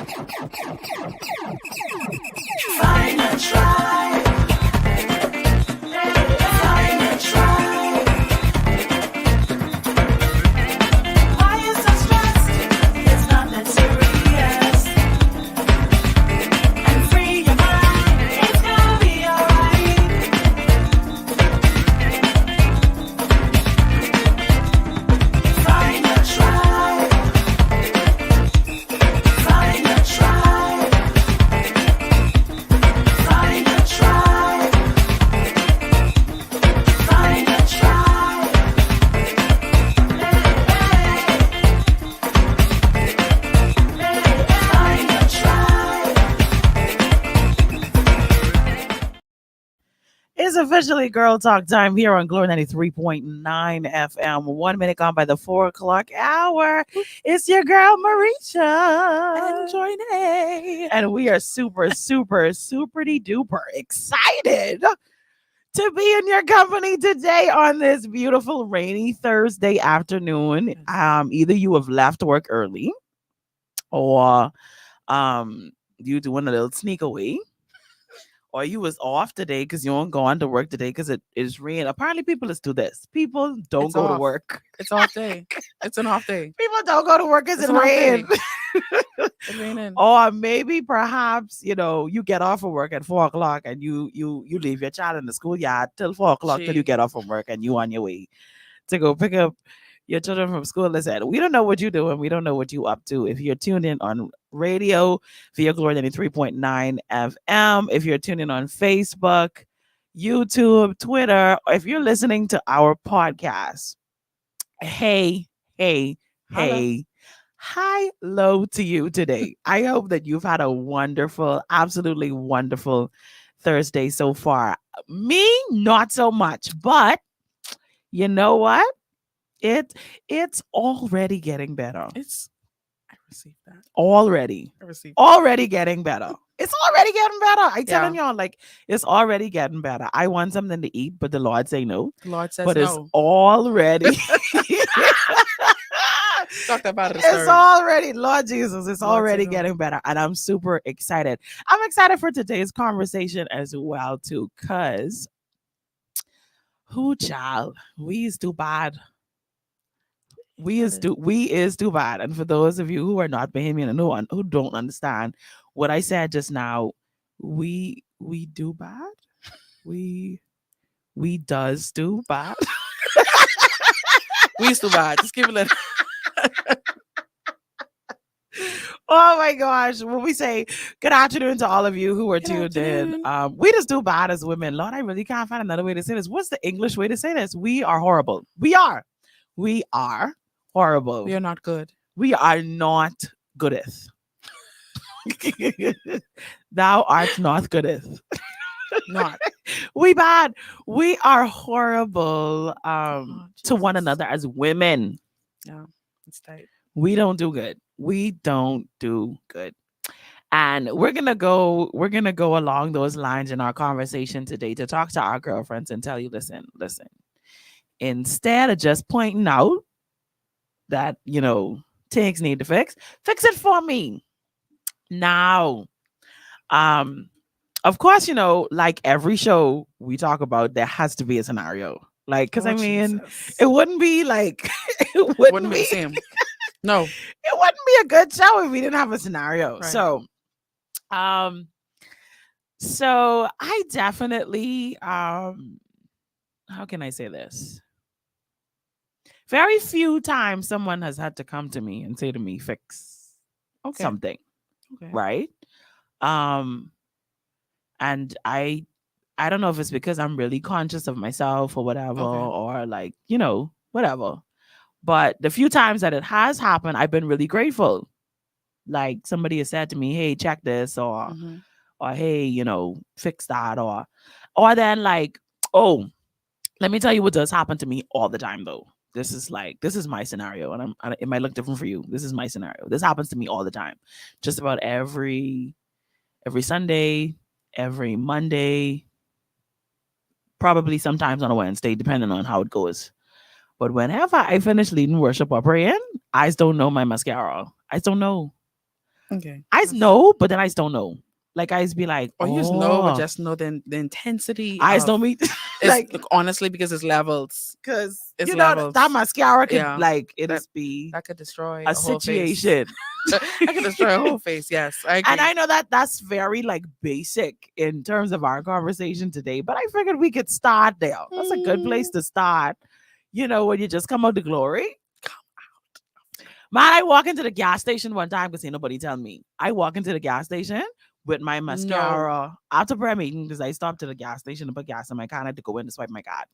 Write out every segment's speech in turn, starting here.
Find a tribe. Find a tribe. Why you so stressed? It's not that serious. And free your mind. It's gonna be alright. Find a tribe. Find a tribe. Find a tribe. Find a tribe. Find a tribe. It's officially girl talk time here on Glory 93.9 FM. 1 minute gone by the 4 o'clock hour. It's your girl Mericha Joinae. And we are super duper excited to be in your company today on this beautiful rainy Thursday afternoon. Either you have left work early or you doing a little sneak away, or you was off today because you don't go on to work today because it is rain. Apparently, people just do this. People don't It's go to off. work. It's off day. It's an off day. People don't go to work because It's it an off day. rain. It's raining. Or maybe perhaps, you get off of work at 4 o'clock and you leave your child in the schoolyard till 4 o'clock till you Gee. get off from work and you on your way to go pick up your children from school. Listen, we don't know what you're doing. We don't know what you up to. If you're tuned in on radio via Glory 93.9 FM, if you're tuned in on Facebook, YouTube, Twitter, or if you're listening to our podcast, hey, hi, low to you today. I hope that you've had a wonderful, absolutely wonderful Thursday so far. Me, not so much, but you know what? It's already getting better. I received that. Already I received getting better. It's already getting better. I telling y'all, like, it's already getting better. I want something to eat, but the Lord say no. The Lord says But no. it's already Talked about it. it's already, Lord Jesus, it's Lord already say no. getting better. And I'm super excited. I'm excited for today's conversation as well, too, because child, we is too bad. We is too bad. And for those of you who are not Bahamian and who don't understand what I said just now, we do bad. We does do bad. We used to bad. Just give it a little. Oh my gosh. When we say good afternoon to all of you who are Good tuned in, afternoon. we just do bad as women. Lord, I really can't find another way to say this. What's the English way to say this? We are horrible. We are horrible. We are not good. We are not goodeth. Thou art not goodeth. Not. We bad. We are horrible to one Jesus. another as women. Yeah. It's tight. We don't do good. We don't do good. And we're gonna go along those lines in our conversation today to talk to our girlfriends and tell you, listen. Instead of just pointing out that, things need to fix it for me. Now, of course, like every show we talk about, there has to be a scenario. Like, because Jesus. it wouldn't be like it Wouldn't be the same. No. it wouldn't be a good show if we didn't have a scenario. Right. So I definitely how can I say this? Very few times someone has had to come to me and say to me, fix something. Okay. Right? And I don't know if it's because I'm really conscious of myself or whatever, or like, whatever. But the few times that it has happened, I've been really grateful. Like somebody has said to me, hey, check this, or Mhm. or hey, fix that, or then like, oh, let me tell you what does happen to me all the time though. This is my scenario, and it might look different for you. This is my scenario. This happens to me all the time. Just about every Sunday, every Monday, probably sometimes on a Wednesday, depending on how it goes. But whenever I finish leading worship or praying, I just don't know my mascara. I just don't know. Okay. I That's- know, but then I just don't know. Like I just be like, Or you just know, but oh, just know the intensity I just of don't mean it's like honestly because it's levels. because It's you know that levels. mascara could Yeah. like it That just be that could destroy a a whole face. situation. I could destroy a whole face. Yes, I agree. And I know that that's very like basic in terms of our conversation today, but I figured we could start there. That's a good place to start. You know, when you just come out the glory. Man, I walk into the gas station one time because ain't nobody tell me. I walk into the gas station with my mascara after prayer meeting because I stopped to the gas station to put gas in my car. I had to go in to swipe my card.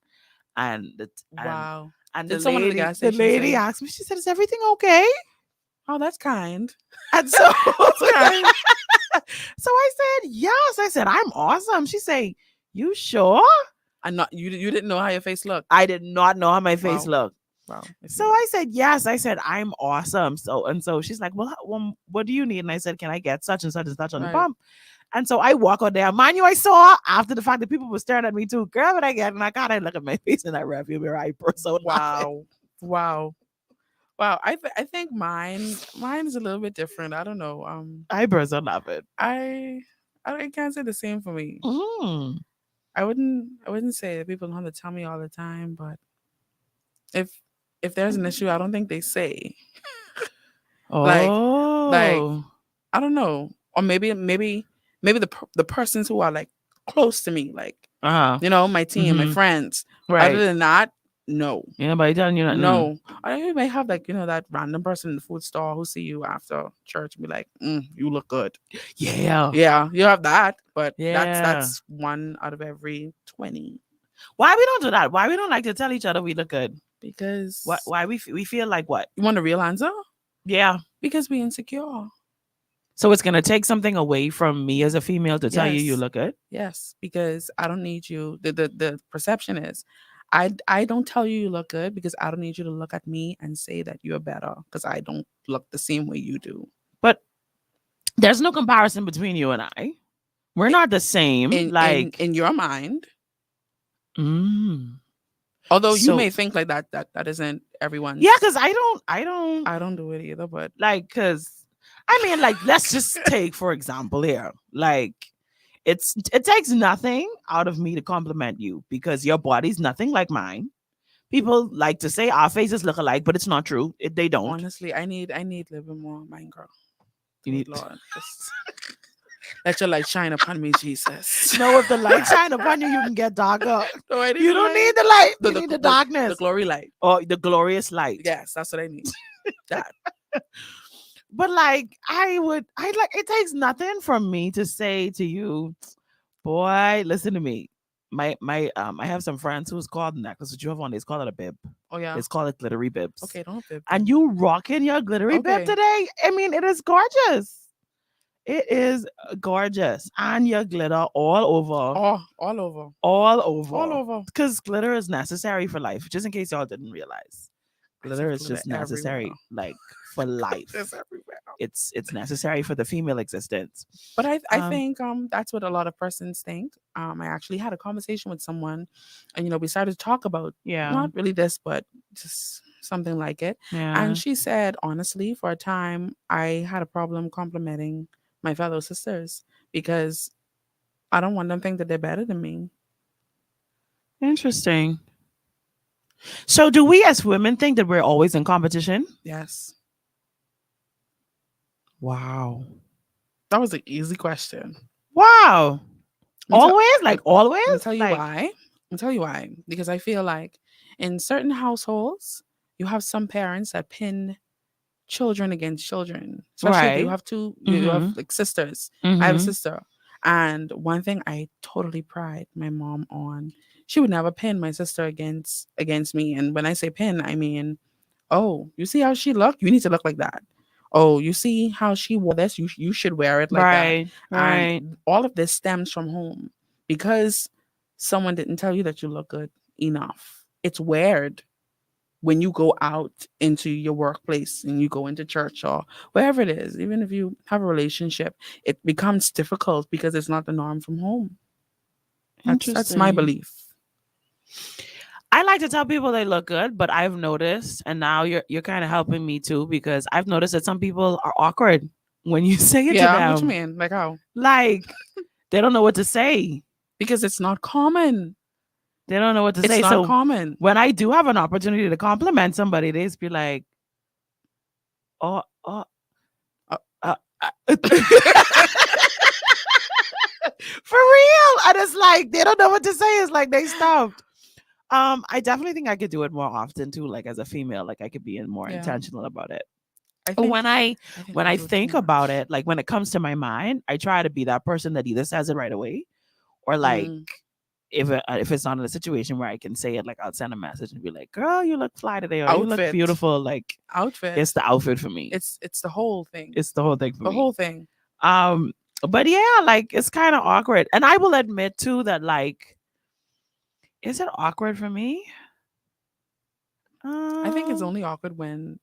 And the Wow. and Did someone at the gas the station lady say, asked me, she said, "Is everything okay?" "Oh, that's kind. And so That's kind." so I said, "Yes." I said, "I'm awesome." She said, "You sure?" I'm not. You didn't know how your face looked. I did not know how my face Wow. looked. Wow. So I said, yes. I said, I'm awesome. So she's like, well, what do you need? And I said, can I get such and such and such on the Right. pump? And so I walk out there. Mind you, I saw after the fact that people were staring at me too. Girl, what I get? And I kind of look at my face in that rearview mirror. I burst out laughing. Wow. Wow. I think mine is a little bit different. I don't know. I burst out laughing. I can't say the same for me. Mm. I wouldn't say that people don't have to tell me all the time, but if there's an issue, I don't think they say. Like Oh. I don't know, or maybe the persons who are like close to me, like Uh-huh. my team, my Mhm. friends. Right. Other than that, no, Anybody telling you nothing? no. Or you may have like that random person in the food store who see you after church and be like, "You look good." Yeah. Yeah, you have that, but Yeah. that's one out of every 20 Why we don't do that? Why we don't like to tell each other we look good? because Why we feel like what? you want a real answer Yeah. because we insecure. So it's gonna take something away from me as a female to tell you Yes. look good. Yes, because I don't need you. The perception is, I don't tell you look good because I don't need you to look at me and say that you're better because I don't look the same way you do. But there's no comparison between you and I. We're not the same. In your mind, mm. although you So- may think like that isn't everyone's. Yeah, because I don't do it either. But like because I mean like let's just take for example here. Like it takes nothing out of me to compliment you because your body's nothing like mine. People like to say our faces look alike, but it's not true. They don't. honestly, I need a little bit more, mind girl. You need- Lord, just let your light shine upon me, Jesus. No, if the light shine upon you, you can get darker. No, I need You the don't light. need the light. The- You the- need the the- darkness. the glory light. Or the glorious light. Yes, that's what I need. That. But like I like it takes nothing from me to say to you, boy, listen to me. My I have some friends who's called necklace that you have on. It's called it a bib. Oh yeah. It's called it glittery bibs. Okay, don't fib. And you rocking your glittery bib Okay. today. I mean, it is gorgeous. It is gorgeous. And your glitter all over. Oh, all over. All over. All over. Because glitter is necessary for life. Just in case y'all didn't realize. Glitter is glitter just necessary, everywhere. like for life. It's everywhere. It's necessary for the female existence. But I Um, think that's what a lot of persons think. I actually had a conversation with someone, and we started to talk about Yeah. not really this, but just something like it. Yeah. And she said, honestly, for a time, I had a problem complimenting my fellow sisters because I don't want them to think that they're better than me. Interesting. So do we as women think that we're always in competition? Yes, Wow. that was an easy question. Wow. Let me tell- Always? Like always? Let me tell you Like, why. I'll tell you why. Because I feel like in certain households, you have some parents that pin children against children. Especially if you Right. have two, you have Mhm. like sisters. I have a mhm. sister. And one thing I totally pride my mom on, she would never pin my sister against me. And when I say pin, I mean, oh, you see how she looked? You need to look like that. Oh, you see how she wore this? You should wear it like that. Right. Right. And all of this stems from home because someone didn't tell you that you look good enough. It's weird when you go out into your workplace and you go into church or wherever it is, even if you have a relationship, it becomes difficult because it's not the norm from home. That's my Interesting. belief. I like to tell people they look good, but I've noticed, and now you're kind of helping me too, because I've noticed that some people are awkward when you say it to Yeah, what you them, mean? Like how? like they don't know what to say. Because it's not common. They don't know what to It's say. not So common. when I do have an opportunity to compliment somebody, they just be like, "Oh, oh, Uh, uh, for real." And it's like they don't know what to say. It's like they stopped. I definitely think I could do it more often too. Like as a female, like I could be more Yeah. intentional about it. I think When I think when we I do it too think much. about it, like when it comes to my mind, I try to be that person that either says it right away or like Mm. if it's not in a situation where I can say it, like I'll send a message and be like, "Girl, you look fly today," or "You look Outfit. beautiful." Like Outfit. it's the outfit for me. It's the whole thing. It's the whole thing for The me. whole thing. Um, but yeah, like it's kind of awkward, and I will admit too that like, is it awkward for me? I think it's Um, only awkward when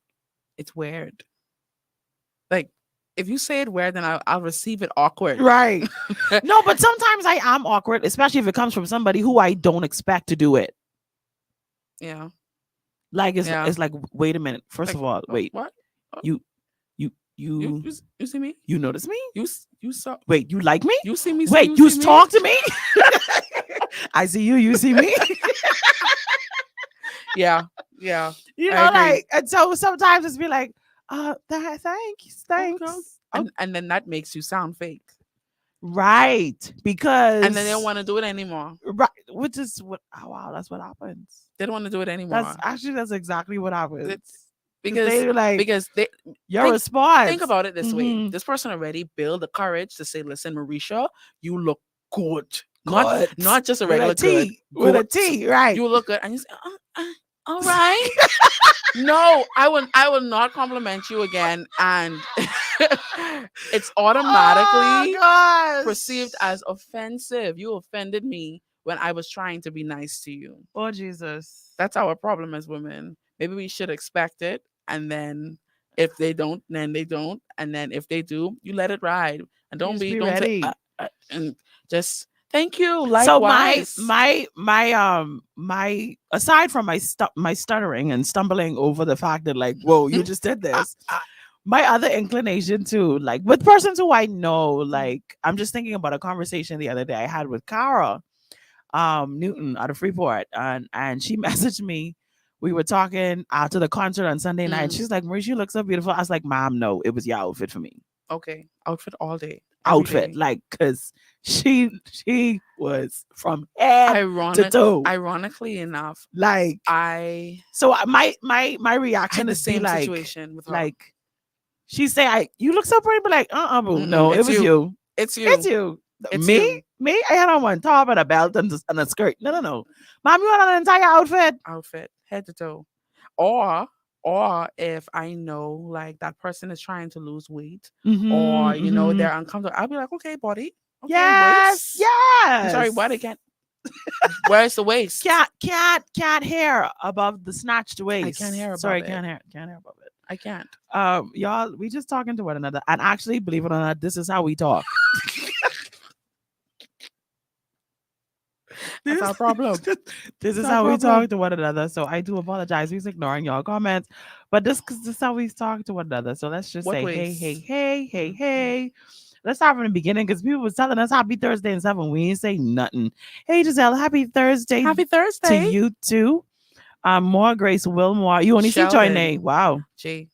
it's weird. Like if you say it weird, then I'll receive it awkward. right. No, but sometimes I am awkward, especially if it comes from somebody who I don't expect to do it. Yeah. Like Yeah. it's like, wait a minute. First Like of all, wait, what? you You, you you see me? you notice me? You saw Wait, you like me? you see me? Wait, you you see me? talk to me? I see you. You see me? Yeah. Yeah. You I know, agree. like, and so sometimes it's be like, thanks, Okay. thanks. And then that makes you sound fake. Right, because And then they don't want to do it anymore. right, which is what. Oh wow, that's what happens. They don't want to do it anymore. That's exactly what happens. It's Because they like because they your think- response. think about it this way. Mhm. This person already built the courage to say, listen, Mericha, you look good. Good. Not just a With regular a T, good. with a Good. T, right? You look good. And you say, all right. No, I will not compliment you again. And it's automatically oh, gosh. perceived as offensive. You offended me when I was trying to be nice to you. Oh Jesus. That's our problem as women. Maybe we should expect it, and then if they don't, then they don't, and then if they do, you let it ride, and don't Just be don't ready. say and just thank you. So Likewise. my aside from my stuttering and stumbling over the fact that like, whoa, you just did this. My other inclination too, like with persons who I know, like I'm just thinking about a conversation the other day I had with Cara Newton out of Freeport, and she messaged me. We were talking after the concert on Sunday night. Mm. She's like, "Maurice, you look so beautiful." I was like, "Mom, no, it was your outfit for me. Okay, outfit all day. every Outfit, day. like, cause she was from head to Ironic, toe, ironically enough, like. I So my had reaction the is be same like, situation with her. like she say, "You look so pretty," but like, boo, Mm-mm, no, it it's was you. you. It's you. It's you. It's Me? you. Me? I had on one top and a belt and a skirt. No. Mom, you had on an entire outfit. Outfit, head to toe. Or if I know like that person is trying to lose weight, or you know they're uncomfortable, I'll be like, okay, body. Okay, Yes, waist. yes. I'm sorry, body can't. Where's the waist? Can't hair above the snatched waist. can't hair Sorry, above it. can't hair above it. I can't. Y'all, we just talking to one another, and actually, believe it or not, this is how we talk. That's our problem. This is our how we problem. talk to one another. So I do apologize. We're ignoring y'all comments, but this is how we talk to one another. So let's just What say, ways? hey. Let's start from the beginning because people was telling us happy Thursday and stuff, and we didn't say nothing. Hey Giselle, happy Thursday Happy to Thursday. you too. More Grace Wilmore. You only see Sheldon. Joinae. Wow. Jay.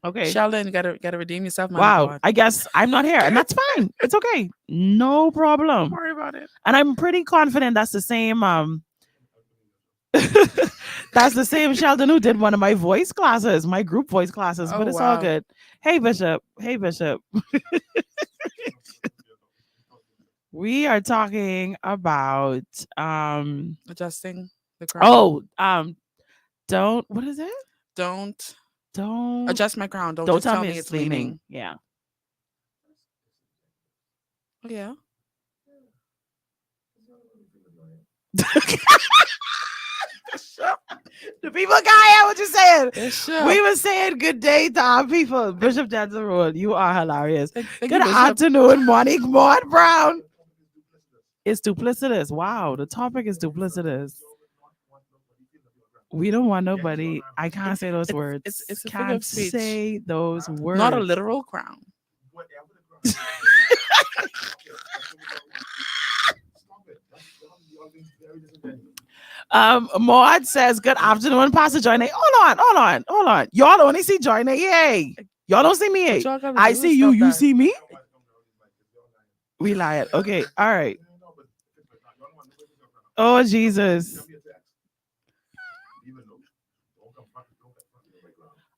Okay. Sheldon, gotta redeem yourself, man. Wow. God. I guess I'm not here, and that's fine. It's okay. No problem. Don't worry about it. And I'm pretty confident that's the same that's the same Sheldon who did one of my voice classes, my group voice classes, but Oh, it's all wow. good. Hey Bishop. We are talking about Adjusting the crown. don't what is it? Don't Don't adjust my crown. Don't don't just tell tell me me it's leaning. Yeah. Oh, yeah. The people got here, what you saying? Bishop. We were saying good day to our people. Bishop Jansen Road, you are hilarious. Thank Good you, Bishop. afternoon, Monique Maud Brown. It's duplicitous. Wow, the topic is duplicitous. We don't want nobody. I can't say those words. It's a figure of Can't speech. say those words. Not a literal crown. Maud says, "Good afternoon, Pastor Joinae." Hold on. Y'all only see Joinae. Yay. Y'all don't see me. What Yay. y'all gotta I do is see you. stop You that. see me. We lied. Okay. All right. Oh Jesus.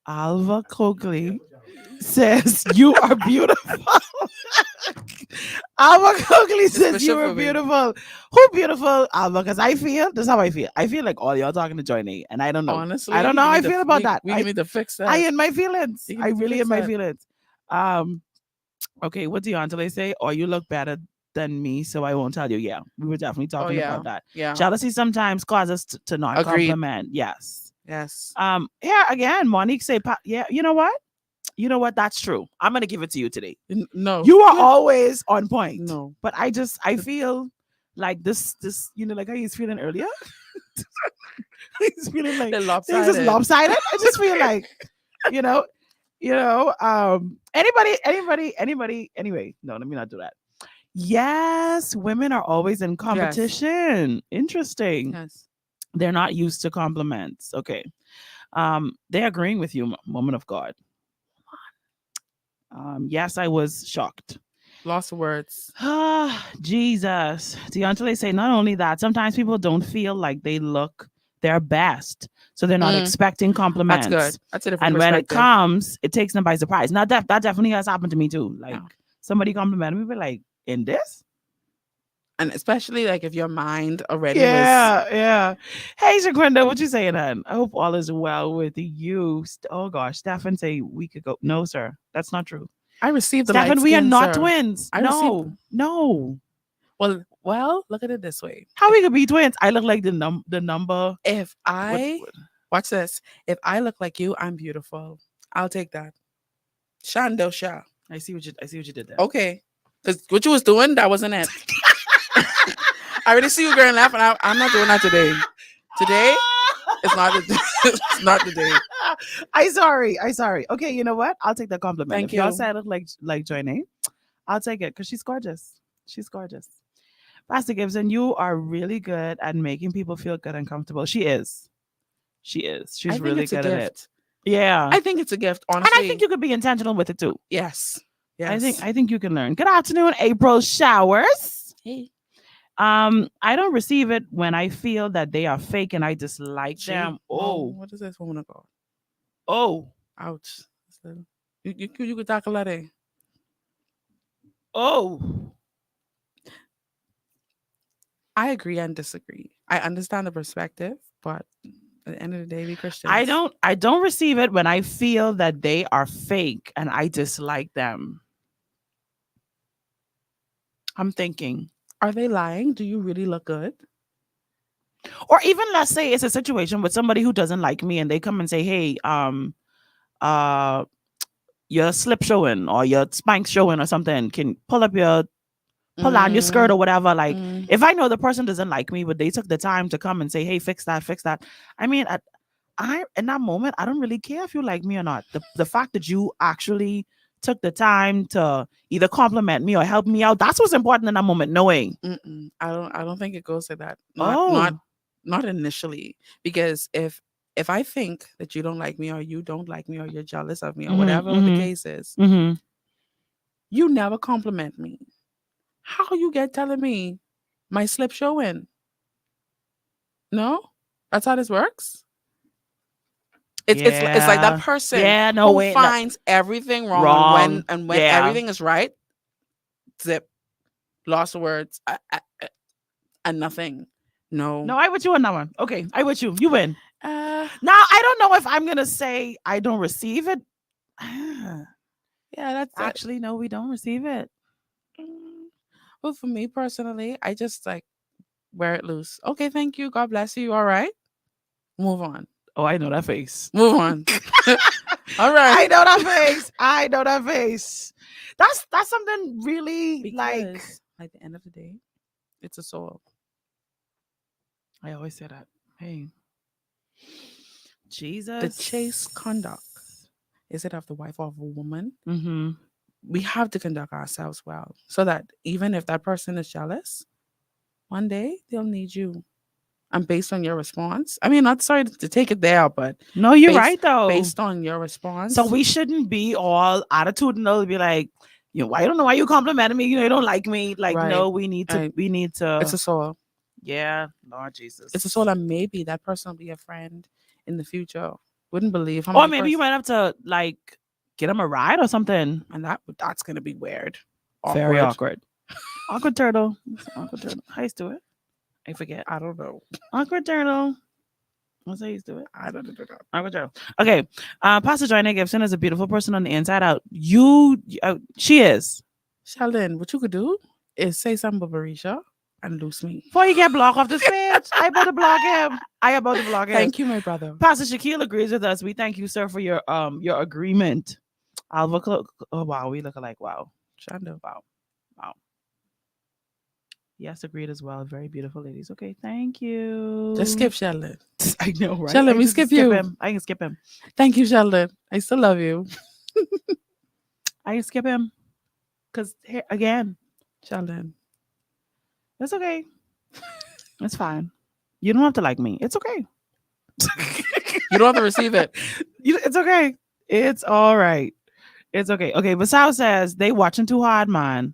Alva Coakley says you are beautiful. Alva Coakley says Bishop you are for me. beautiful. Who beautiful, Alva? Because I feel this is how I feel. I feel like all y'all talking to Johnny, and I don't know. Honestly, I don't know how I feel about that. We need to fix that. I in my feelings. You I need to really fix in my that. feelings. Okay, what do Antele say? Or you look better than me, so I won't tell you. Yeah, we were definitely talking yeah. about that. Yeah. Jealousy sometimes causes to not Agreed. compliment. Yes. Yes. Yeah, again, Monique say, yeah, you know what? You know what? That's true. I'm gonna give it to you today. No. You are always on point. No. But I feel like this, like how he's feeling earlier. He's feeling like They're things is lopsided. lopsided. I just feel like, you know, anybody. Anyway, no, let me not do that. Yes, women are always in competition. Interesting. Yes. They're not used to compliments. Okay. They're agreeing with you, woman of God. Yes, I was shocked. Lost of words. Ah, Jesus. Deontay say not only that, sometimes people don't feel like they look their best. So they're not expecting compliments. That's good. That's a different And when it perspective. comes, it takes them by surprise. Now that definitely has happened to me too. Like Yeah. somebody complimented me, but like, in this? And especially like if your mind already Yeah. Hey, Shaquinda, what you saying, hon? I hope all is well with you. Oh gosh, Stefan say we could go. No, sir, that's not true. I received the light Stefan, we are skin, not sir. twins. I No. Well, look at it this way. How we could be twins? I look like the number. If I What- watch this, if I look like you, I'm beautiful. I'll take that. Shando Sha. I see what you did there. Okay. Because what you was doing, that wasn't it. I already see you girl laughing. I'm not doing that today. Today, it's not the it's not the day. I sorry. Okay, you know what? I'll take the compliment. Thank If y'all you. say I look like Joinae, I'll take it because she's gorgeous. She's gorgeous. Pastor Gibson, you are really good at making people feel good and comfortable. She is. She's I think really it's a good at it. gift. Yeah. I think it's a gift, And honestly. I think you could be intentional with it too. Yes. I think you can learn. Good afternoon, April Showers. Hey. I don't receive it when I feel that they are fake and I dislike them. What is this woman about? Oh. Ouch. You could talk a lot. Oh. I agree and disagree. I understand the perspective, but at the end of the day, we Christians. I don't receive it when I feel that they are fake and I dislike them. I'm thinking. Are they lying? Do you really look good? Or even let's say it's a situation with somebody who doesn't like me and they come and say, "Hey, your slip showing or your spank showing or something. Can pull on your skirt or whatever." Like if I know the person doesn't like me, but they took the time to come and say, "Hey, fix that." I mean, I in that moment, I don't really care if you like me or not. The fact that you actually took the time to either compliment me or help me out, that's what's important in that moment, knowing. I don't think it goes like that. Oh. Not initially. Because if I think that you don't like me or you don't like me or you're jealous of me or whatever the case is, you never compliment me. How you get telling me my slip showing? No? That's how this works? It's like that person who finds everything wrong. And when everything is right, zip, lost of words, and nothing. No, I with you on that one. Okay, I with you. You win. Now I don't know if I'm gonna say I don't receive it. Yeah, that's actually no, we don't receive it. Well, for me personally, I just like wear it loose. Okay, thank you. God bless you. All right, move on. Oh, I know that face. Move on. All right. I know that face. That's something really because at the end of the day, it's a soul. I always say that. Hey, Jesus. The chaste conduct, is it of the wife of a woman? we have to conduct ourselves well so that even if that person is jealous, one day they'll need you. And based on your response, I mean, not sorry to take it there, but No, you're based, right though. based on your response, So we shouldn't be all attitudinal, be like, I don't know why you complimented me, you don't like me. Like, Right. no, we need to Right. it's it's a soul. Lord Jesus. It's a soul, and maybe that person will be a friend in the future. Wouldn't believe how Or many maybe you might have to like get him a ride or something. and that's gonna be weird. Very awkward. Awkward turtle. Awkward turtle. How you do it? I forget. I don't know. Awkward turtle. What's how you do it? I don't know. Awkward turtle. Okay. Pastor Joinae Gibson is a beautiful person on the inside out. She is. Sheldon, what you could do is say something about Mericha and lose me. Before you get blocked off this page, I about to block him. Thank you, my brother. Pastor Shaquille agrees with us. We thank you, sir, for your agreement. I'll look. Oh wow, we look alike. Wow, Shando. wow. Yes, agreed as well. Very beautiful ladies. Okay, thank you. Just skip Sheldon. I know, right? Sheldon, I we just skip you. him. I can skip him. Thank you, Sheldon. I still love you. I can skip him. Because again, Sheldon. it's okay. It's fine. You don't have to like me. It's okay. You don't have to receive it. It's okay. It's all right. It's okay. Okay, but Sal says they watching too hard, man.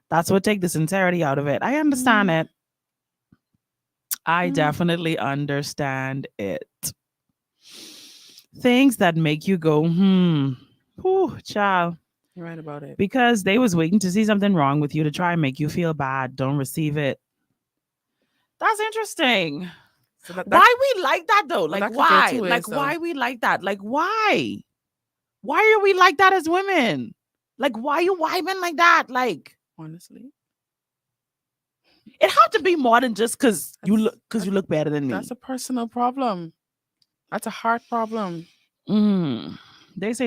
That's what take the sincerity out of it. I understand it. I definitely understand it. Things that make you go, whew, child. You're right about it. Because they was waiting to see something wrong with you to try and make you feel bad. Don't receive it. That's interesting. So why we like that though? Well, Like that could go why? two ways, Like though. why we like that? Like why? Why are we like that as women? Like why you vibing like that? Like honestly, it had to be more than just because you look better than me. that's a personal problem. That's a heart problem. They say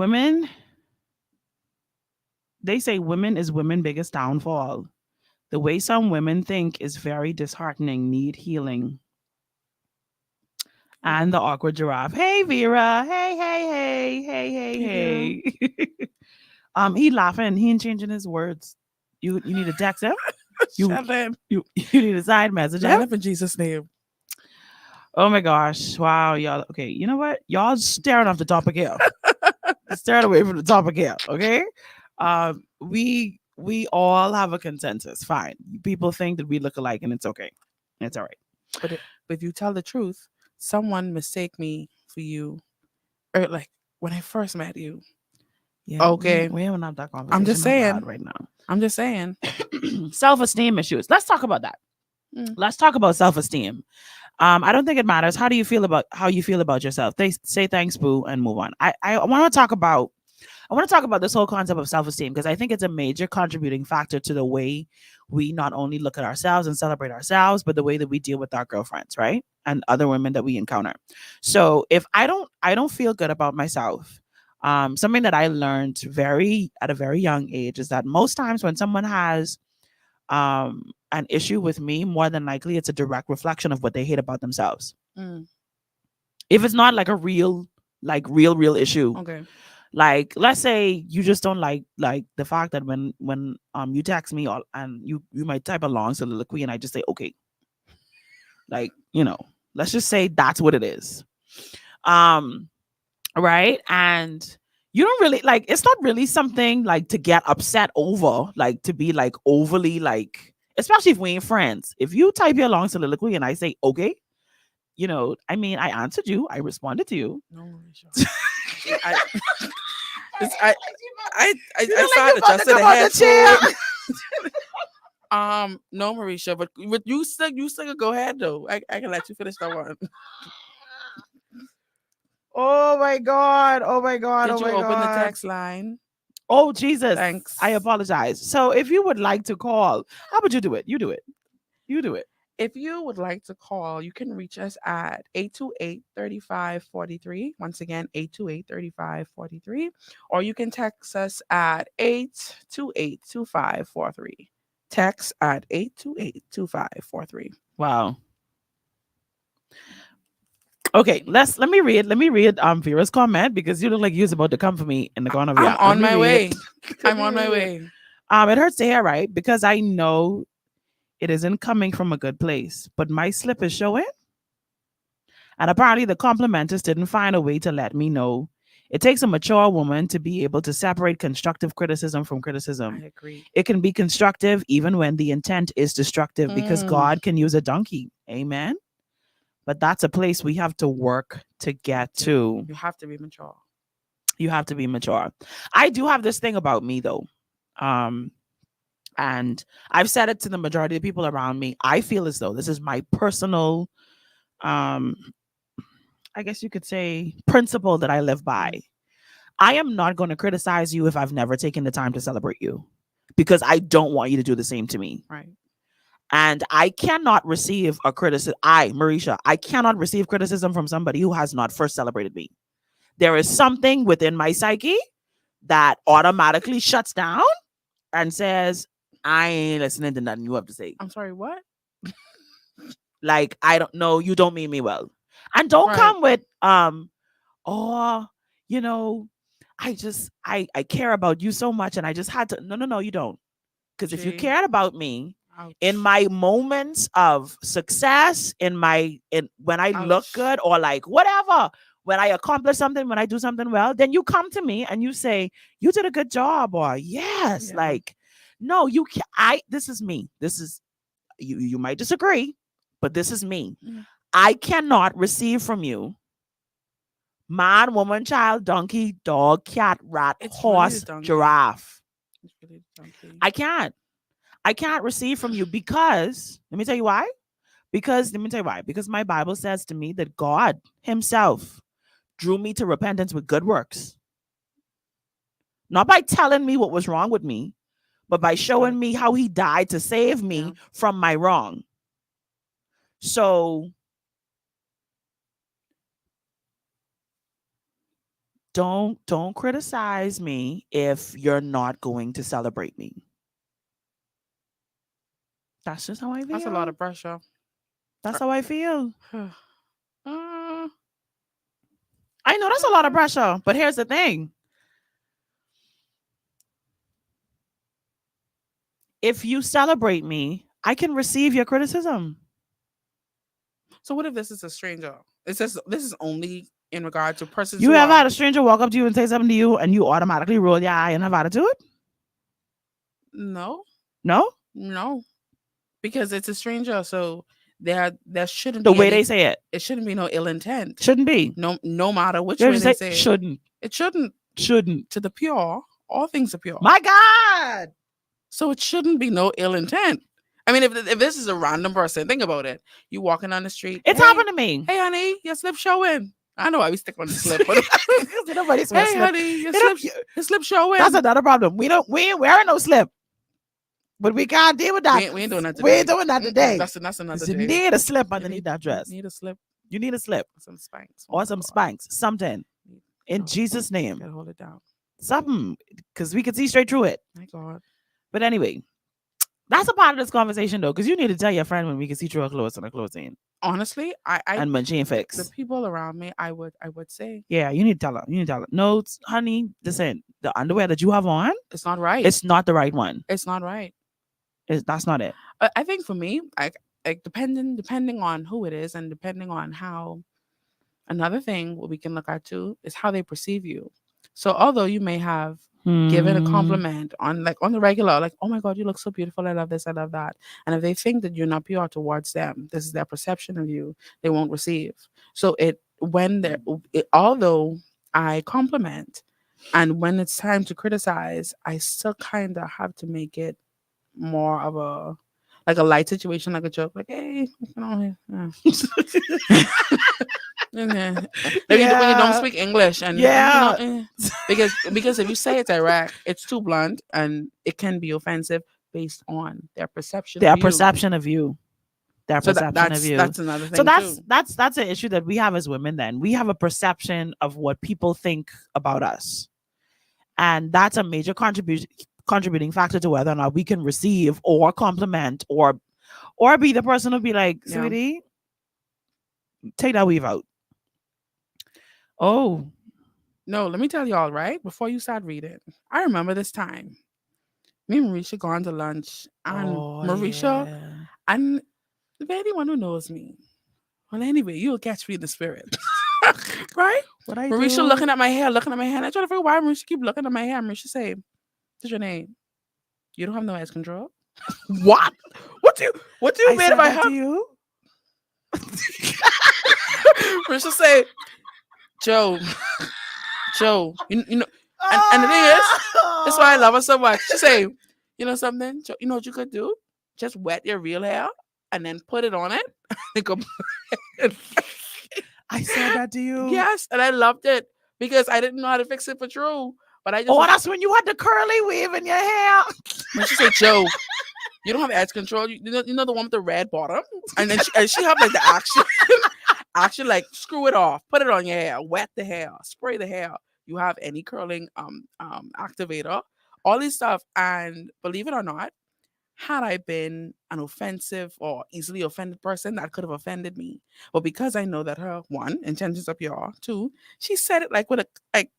women is women biggest downfall. The way some women think is very disheartening, need healing. And the awkward giraffe. Hey Vera. Hey. He laughing. He ain't changing his words. You need to text him. You need a side message. Line up in Jesus' name. Oh my gosh. Wow, y'all. Okay, you know what? Y'all staring off the topic here. Staring away from the topic here. Okay. We all have a consensus. Fine. People think that we look alike and it's okay. It's all right. But if you tell the truth, someone mistake me for you. Or like when I first met you. Yeah. Okay. We haven't had that conversation. I'm just saying. Right now. I'm just saying. Self-esteem issues. Let's talk about that. Let's talk about self-esteem. I don't think it matters. How you feel about yourself? They say thanks, boo, and move on. I want to talk about this whole concept of self-esteem because I think it's a major contributing factor to the way we not only look at ourselves and celebrate ourselves, but the way that we deal with our girlfriends, right? And other women that we encounter. So if I don't feel good about myself, something that I learned at a very young age is that most times when someone has an issue with me, more than likely it's a direct reflection of what they hate about themselves. If it's not like a real issue. Okay. Like let's say you just don't like the fact that when you text me and you might type a long soliloquy and I just say okay. Like, let's just say that's what it is. Right? And you don't really it's not really something like to get upset over, like to be like overly like, especially if we ain't friends. If you type your long soliloquy and I say okay, I mean, I answered you, I responded to you. No, sure. I started adjusting the headphone. No, Mericha, but you still go ahead though. I can let you finish that one. Oh my god! Did you open the text line? Oh Jesus! Thanks. I apologize. So if you would like to call, how would you do it? You do it. If you would like to call, you can reach us at 828-3543. Once again, 828-3543. Or you can text us at 828-2543. Text at 828-2543. Wow. Okay, let me read Vera's comment because you look like you was about to come for me in the corner of your I'm eye. Let on me my read way. it. I'm Let on me my read it. way. It hurts to hear, right? Because I know it isn't coming from a good place, but my slip is showing. And apparently, the complimenters didn't find a way to let me know. It takes a mature woman to be able to separate constructive criticism from I criticism. agree. It can be constructive even when the intent is destructive because Mm. God can use a donkey. Amen. But that's a place we have to work to get to. You have to be mature. You have to be mature. I do have this thing about me though. Um, and I've said it to the majority of people around me. I feel as though this is my personal um I guess you could say principle that I live by. I am not going to criticize you if I've never taken the time to celebrate you because I don't want you to do the same to me. Right. And I cannot receive a criticism. Mericha, I cannot receive criticism from somebody who has not first celebrated me. There is something within my psyche that automatically shuts down and says, I ain't listening to nothing you have to say. I'm sorry, what? Like, I don't know, you don't mean me well. And don't Right. come with oh, you know, I care about you so much and I just had to no, you don't. Because if you Gee. cared about me in Ouch. my moments of success, in when I look Ouch. good or like whatever, when I accomplish something, when I do something well, then you come to me and you say, you did a good job, or yes, Yeah. like, no, you can this is me. This is you might disagree, but this is me. Mm. I cannot receive from you man, woman, child, donkey, dog, cat, rat, It's really the horse, donkey. giraffe. It's really the donkey. I can't. I can't receive from you because let me tell you why. Because my Bible says to me that God Himself drew me to repentance with good works. Not by telling me what was wrong with me, but by showing Good. me how He died to save me Yeah. from my wrong. So don't criticize me if you're not going to celebrate me. That's just how I feel. That's a lot of pressure. That's how I feel. Uh, I know that's a lot of pressure, but here's the thing. If you celebrate me, I can receive your criticism. so what if this is a stranger? It says this is only in regard to persons You who ever are had a stranger walk up to you and say something to you and you automatically roll your eye and have attitude? no, No? no, because it's a stranger. So there shouldn't The be way any. they say it. It shouldn't be no ill intent. Shouldn't be. No matter which You way just they say say it. shouldn't. It shouldn't. Shouldn't. To the pure, all things are pure. My God. So it shouldn't be no ill intent. I mean, if this is a random person, think about it. You walking on the street. It's hey, happened to me. Hey, honey, your slip showing. I know I be stick on the slip, but Nobody's hey, slip. honey, your slip showing. That's another problem. We ain't wearing no slip. But we can't deal with that. We ain't doing that We today. ain't doing that today. That's another 'Cause you day. need a slip You underneath that dress. Need a slip. You need a slip Some spanks. or some spanks. Something. In Jesus' name. Gotta hold it down. Something. Because we can see straight through it. My God. But anyway, that's a part of this conversation though. Because you need to tell your friend when we can see through her clothes and her clothes ain't. Honestly, And when she ain't the fixed. people around me, I would say Yeah, you need to tell her. You need to tell her. No, honey, listen, the underwear that you have on, it's not right. it's not the right one. It's not right. That's not it. I think for me, like depending on who it is and depending on how. Another thing what we can look at too is how they perceive you. So although you may have given a compliment on the regular, like, oh my God, you look so beautiful. I love this. I love that. And if they think that you're not pure towards them, this is their perception of you, they won't receive. So although I compliment and when it's time to criticize, I still kind of have to make it more of a light situation, like a joke, like, hey, yeah. Okay. When you don't speak English and because if you say it's Iraq, it's too blunt and it can be offensive based on their perception. Their of you. perception of you. Their So perception of you. That's another thing. So too. that's an issue that we have as women. Then we have a perception of what people think about us, and that's a major contributing factor to whether or not we can receive or compliment or be the person who be like, Yeah. sweetie, take that weave out. Oh, No, let me tell y'all, right? Before you start reading, I remember this time. Me and Marisha gone to lunch, and oh Marisha, yeah. and if anyone who knows me, well, anyway, you'll catch me in the spirit. Right? What I Marisha do? looking at my hair, looking at my hair. And I try to figure why Marisha keep looking at my hair. Marisha say, "What's your name? You don't have no edge control." What? What do you I mean if said I that to have? you. Marisha say, Joe, Joe, you know, and the thing is, that's why I love her so much. She say, you know something, Joe, you know what you could do? Just wet your real hair and then put it on it. And go. I said that to you. Yes, and I loved it because I didn't know how to fix it for Drew. But I just Oh, was, that's when you had the curly weave in your hair. when she said, Joe, you don't have edge control. You know the one with the red bottom? And then she have like the action. Action like screw it off, put it on your hair, wet the hair, spray the hair. You have any curling activator, all this stuff. And believe it or not, had I been an offensive or easily offended person, that could have offended me. But because I know that her one intentions are pure, two, she said it like with a like,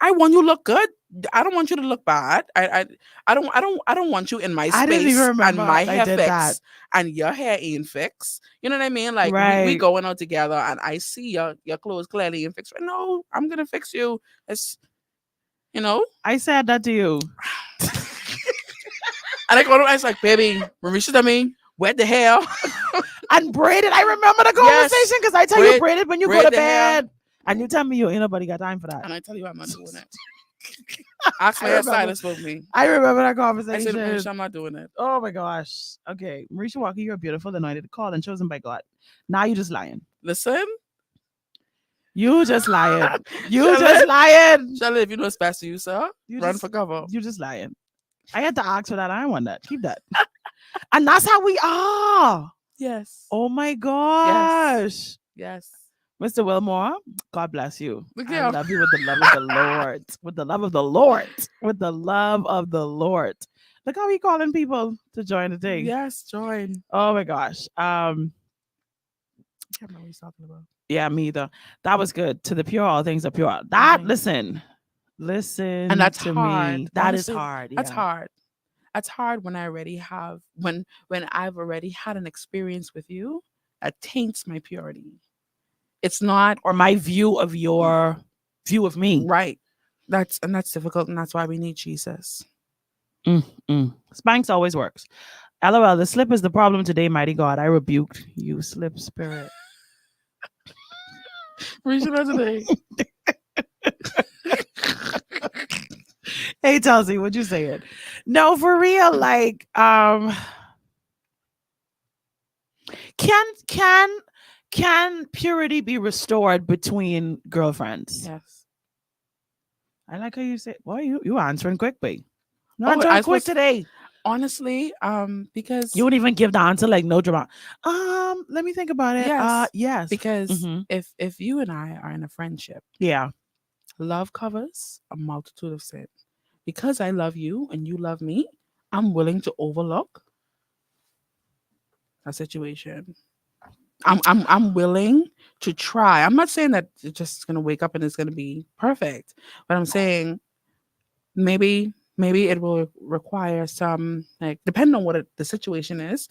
I want you to look good. I don't want you to look bad. I don't want you in my I didn't even space and remember my I hair did that. fixed and your hair ain't fixed. You know what I mean? Like we Right. going out together and I see your clothes clearly and fixed. No, I'm gonna fix you. It's you know. I said that to you. And I go to I was like, baby, Marisha, I mean, wet the hair. And braided. I remember the Yes. conversation because I tell you Braid- braided when you go braid to the hair. bed. And you tell me you ain't nobody got time for that. And I tell you, I'm not doing it. Ask my I remember. hairstylist with me. I remember that I said, conversation. Marisha, I'm not doing it. Oh my gosh. Okay. Marisha Walker, you're beautiful, anointed, called, and chosen by God. Now you just lying. Listen, You just lying. You Charlotte. just lying. Charlotte, if you know it's best to you, sir, You run just- for cover. You just lying. I had to ask for that. I don't want that. Keep that. And that's how we are. Yes. Oh my gosh. Yes. Mr. Wilmore, God bless you. Look I here. love you with the love of the Lord. With the love of the Lord. With the love of the Lord. Look how he calling people to join the thing. Yes, join. Oh my gosh. I can't remember what he's talking about. Yeah, me either. That was good. To the pure, all things are pure. That Mhm. listen And that's to hard. me. That is Honestly, hard. That's yeah. hard. That's hard when I already have when I've already had an experience with you that taints my purity. It's not Or my view of your view of me. right. That's difficult, and that's why we need Jesus. Spanx always works. LOL, the slip is the problem today, mighty God. I rebuked you, slip spirit. Reach it out today. Hey Chelsea, what you saying? No, for real. Like, can purity be restored between girlfriends? Yes. I like how you say, boy, you answering quick, babe. You Oh, answering I quick was- today. Honestly, because You wouldn't even give the answer like no drama. Let me think about it. Yes. Yes. because Mhm. if you and I are in a friendship, Yeah. love covers a multitude of sin. Because I love you and you love me, I'm willing to overlook a situation. I'm willing to try. I'm not saying that it's just gonna wake up and it's gonna be perfect, but I'm saying maybe it will require some, like, depending on what the situation is.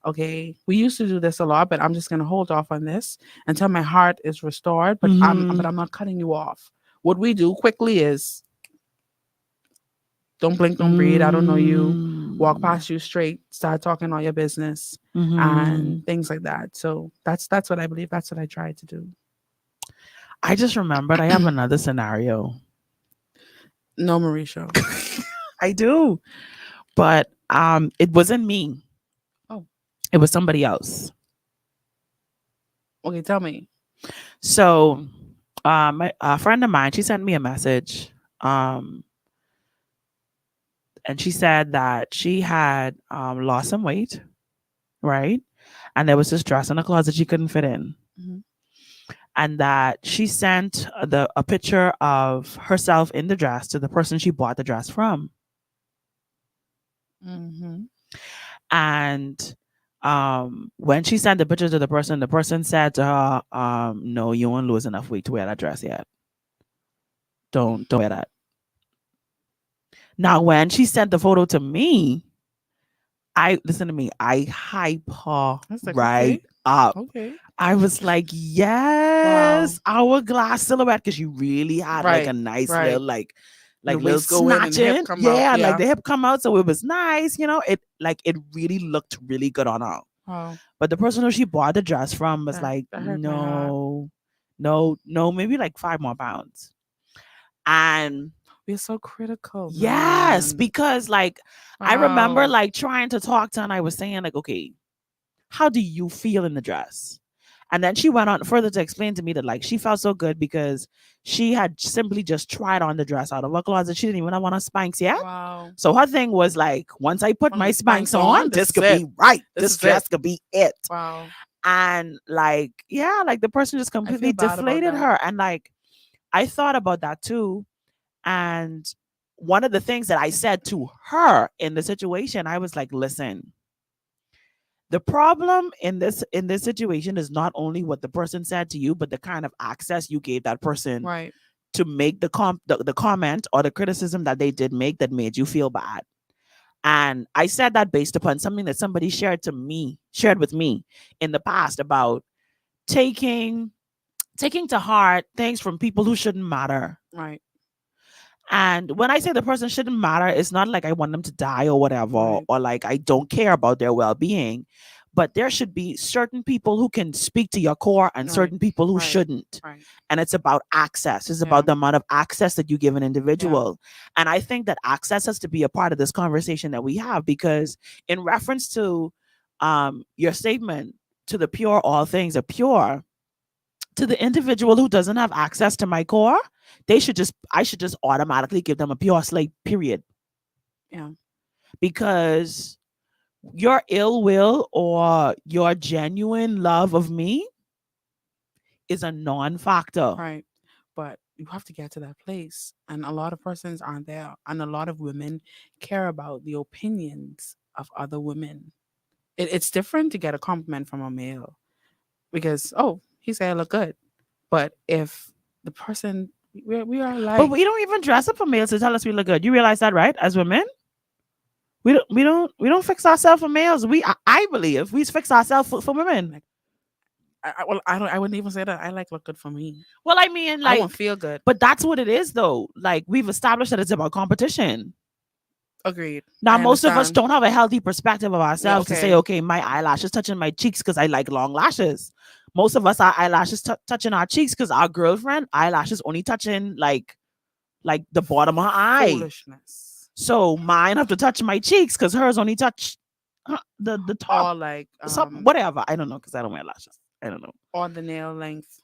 Okay, we used to do this a lot, but I'm just gonna hold off on this until my heart is restored. But Mhm. I'm not cutting you off. What we do quickly is don't blink, don't breathe. I don't know you. Walk past you straight. Start talking all your business Mhm. and things like that. So that's what I believe. That's what I tried to do. I just remembered I have another scenario. No, Marisha. I do. But it wasn't me. Oh. It was somebody else. Okay, tell me. So a friend of mine, she sent me a message. And she said that she had lost some weight, right? And there was this dress in the closet she couldn't fit in. Mhm. And that she sent a picture of herself in the dress to the person she bought the dress from. Mm-hmm. And when she sent the picture to the person said to her, no, you won't lose enough weight to wear that dress yet. Don't wear that. Now, when she sent the photo to me, I listen to me. I hype her I was like, right okay, up. okay, I was like, yes, hourglass silhouette, because you really had like a right, nice right. little The like little waist go in and the hip snatching. come out. Yeah, and like Yeah. the hip come out, so it was nice. It really looked really good on her. Wow. But the person who she bought the dress from was That like, that hurt my heart. no, no, no, maybe like 5 more pounds. And We're so critical, yes, man. because like I remember Wow. like trying to talk to her, and I was saying like, okay, how do you feel in the dress? And then she went on further to explain to me that like she felt so good because she had simply just tried on the dress out of her closet. She didn't even have on her Spanx yet. Wow. So her thing was like, once I put When my the Spanx Spanx on, on, this this is could it. be right. This This is it. dress could be it. Wow. And like, yeah, like the person just I completely feel bad about deflated that. her. And like, I thought about that too. And one of the things that I said to her in the situation, I was like, listen, the problem in this situation is not only what the person said to you, but the kind of access you gave that person Right. to make the comment or the criticism that they did make that made you feel bad. And I said that based upon something that somebody shared with me in the past about taking to heart things from people who shouldn't matter. Right. And when I say the person shouldn't matter, it's not like I want them to die or whatever, Right. or like I don't care about their well being. But there should be certain people who can speak to your core and Right. certain people who Right. shouldn't. Right. And it's about access. It's Yeah. about the amount of access that you give an individual. And I think that access has to be a part of this conversation that we have, because in reference to your statement, to the pure, all things are pure, to the individual who doesn't have access to my core, I should just automatically give them a pure slate, period. Yeah. Because your ill will or your genuine love of me is a non-factor. Right. But you have to get to that place. And a lot of persons aren't there. And a lot of women care about the opinions of other women. It's different to get a compliment from a male because, oh, he said I look good. But if the person, we are But like, we don't even dress up for males to tell us we look good. You realize that, right? As women, we don't fix ourselves for males. I believe we fix ourselves for women. well, I wouldn't even say that. I like look good for me. Well, I mean, I like, won't feel good. but that's what it is, though. Like, we've established that it's about competition. Agreed. Now, I most of us understand. don't have a healthy perspective of ourselves to say, okay. okay, my eyelashes touching my cheeks because I like long lashes. Most of us, our eyelashes touching our cheeks because our girlfriend eyelashes only touching like the bottom of her eye. Foolishness. So mine have to touch my cheeks because hers only touch the top. Or like Some whatever. I don't know because I don't wear lashes. I don't know. or the nail length.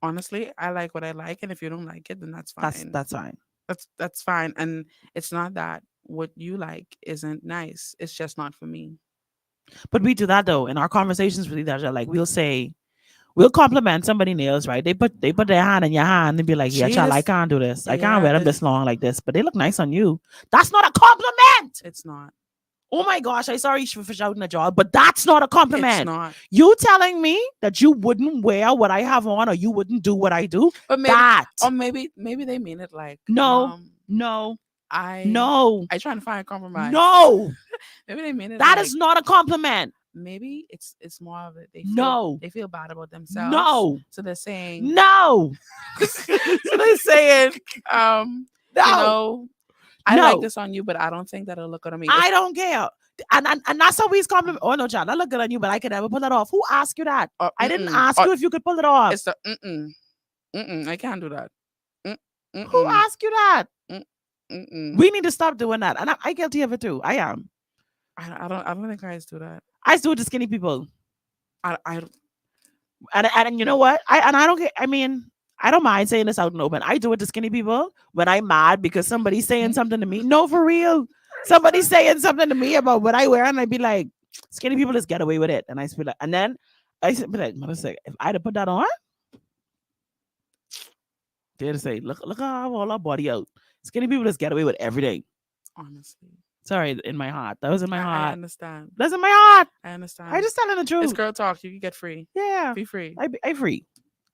Honestly, I like what I like, and if you don't like it, then that's fine. That's fine. That's fine. And it's not that what you like isn't nice. It's just not for me. But we do that though in our conversations with each other. Like we'll compliment somebody nails, right? They put their hand in your hand and be like, yeah, Gee, child, I this- can't do this. I can't yeah, wear them this- this long like this, but they look nice on you. That's not a compliment. It's not. Oh my gosh, I sorry for shouting at y'all, but that's not a It's compliment. not. You telling me that you wouldn't wear what I have on or you wouldn't do what I do? But maybe That or maybe they mean it like no, no. I trying to find a compromise. no. Maybe they mean it That like, is not a compliment. maybe it's more of it. No. They feel bad about themselves. No. So they're saying No. so they're saying, No. you know, I No. like this on you, but I don't think that'll look good on me. I don't care. And that's how we compliment. Oh no, child, I look good on you, but I can never pull that off. Who asked you that? I didn't ask you if you could pull it off. It's the I can't do that. Who asked you that? Mm-mm. We need to stop doing that. And I guilty of it too. I am. I don't think guys do that. I do it to skinny people. I And you know what? I don't get. I mean, I don't mind saying this out and open. I do it to skinny people when I'm mad because somebody's saying something to me. No, for real. Somebody's saying something to me about what I wear, and I'd be like, skinny people just get away with it. And I be like, and then I be like, mother say, if I'd have put that on, they'd say, look how I have all our body out. Skinny people just get away with everything. honestly. Sorry, in my heart. That was in my I heart. understand. That's in my heart. I understand. I just telling the truth. It's girl talk. You can get free. Yeah. Be free. I free.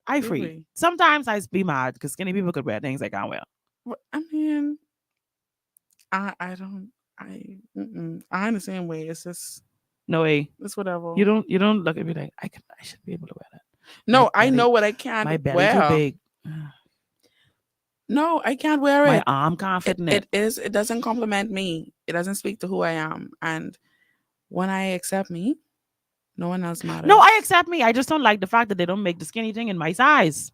I Be free. free. Sometimes I be mad because skinny people could wear things I can't wear. I mean, I don't. I'm the same way. It's just No way. it's whatever. You don't look at me like I should be able to wear that. No, I belly- know what I can't My belly wear. too big. No, I can't wear My it. arm can't fit in it. It doesn't compliment me. It doesn't speak to who I am. And when I accept me, no one else matters. No, I accept me. I just don't like the fact that they don't make the skinny thing in my size.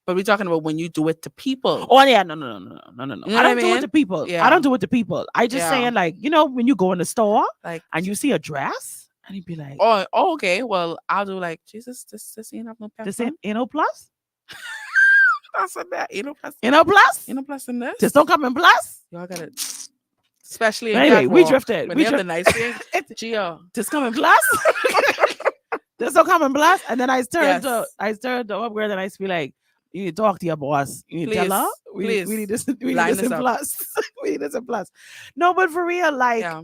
But we're talking about when you do it to people. Oh yeah, no. You know I what don't I do it mean? to people. Yeah. I don't do it to people. I just Yeah. saying like, when you go in the store Like, and you see a dress and you'd be like, oh, okay. Well, I'll do like, Jesus, this ain't have no pepper. this ain't plus? I said that. Ain't no plus. Plus? Ain't no plus in this. Just don't come in plus? Y'all got it. Especially But in anyway, we catwalk, drifted. When We they have the drift- nice things. Gio. Just come in plus? Just don't come in plus? And then I turned Yes. to upgrade and I used to be like, you need to talk to your boss. You need to tell her. We Please. need this. We need Line this this in up. plus. We need this in plus. No, but for real, like Yeah,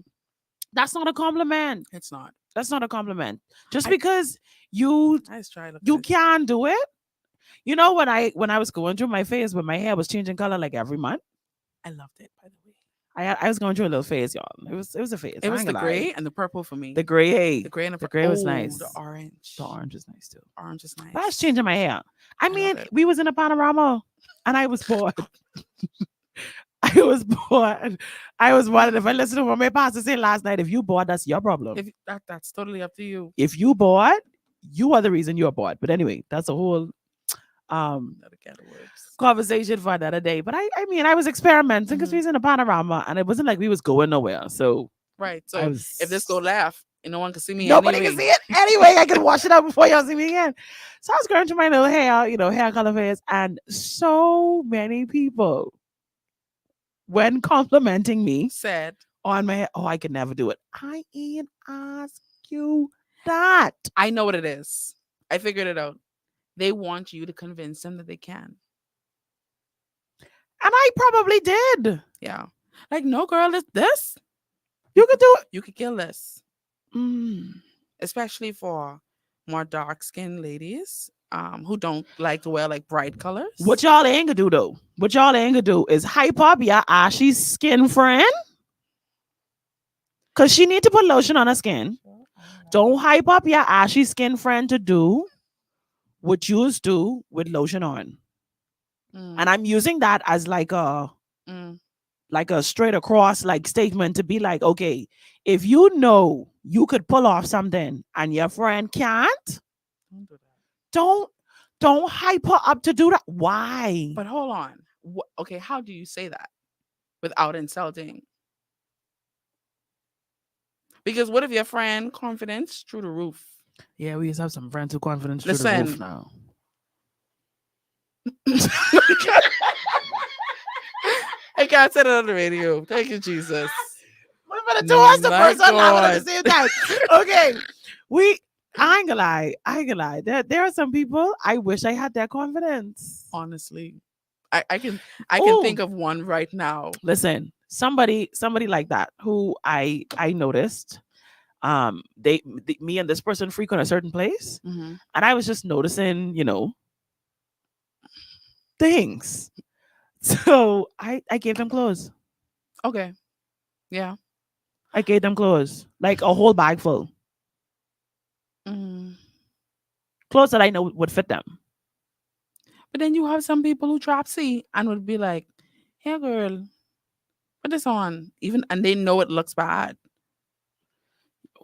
that's not a compliment. it's not. That's not a compliment. Just I- because you I just try to. you can do it. When I was going through my phase where my hair was changing color like every month, I loved it, by the way. I was going through a little phase, y'all. It was a phase. It I was ain't the gonna lie. gray and the purple for me. The gray. The gray and the gray was nice. The orange. The orange is nice too. Orange is nice. But I was changing my hair. I love mean, it. we was in a panorama and I was bored. I was bored. And if I listen to what my pastor said last night, if you bored, that's your problem. If that's totally up to you. If you bored, you are the reason you're bored. But anyway, that's a whole Another can of worms. conversation for another day. But I mean, I was experimenting because we was in a panorama and it wasn't like we was going nowhere. So Right. I So was if this go laugh, no one can see me. nobody anyway. can see it anyway. I can wash it up before y'all see me again. So I was going through my little hair, hair color phase, and so many people, when complimenting me Said. on my hair, I could never do it. I ain't ask you that. I know what it is. I figured it out. They want you to convince them that they can. And I probably did. Yeah. Like, no, girl, it's this. You could do it. You could kill this. Mm. Especially for more dark-skinned ladies who don't like to wear like bright colors. What y'all ain't gonna do though? What y'all ain't gonna do is hype up your ashy skin friend. Cause she need to put lotion on her skin. Don't hype up your ashy skin friend to do what you do with lotion on. And I'm using that as like a straight across like statement to be like, okay, if you know you could pull off something and your friend can't, Don't do that. don't hype her up to do that. Why? But hold on. Okay, how do you say that without insulting? Because what if your friend confidence through the roof? Yeah, we used to have some friends who confidence through the Listen. roof now. I can't say that on the radio. Thank you, Jesus. What about the two us the My first one laughing at God. the same time? Okay. I ain't gonna lie. There are some people I wish I had that confidence. Honestly, I can Ooh. think of one right now. Listen, somebody like that who I noticed. Me and this person frequent a certain place, Mm-hmm. and I was just noticing, things. So I gave them clothes. Okay. Yeah. I gave them clothes, like a whole bag full. Mm. Clothes that I know would fit them. But then you have some people who drop C and would be like, "Hey, girl, put this on," and they know it looks bad.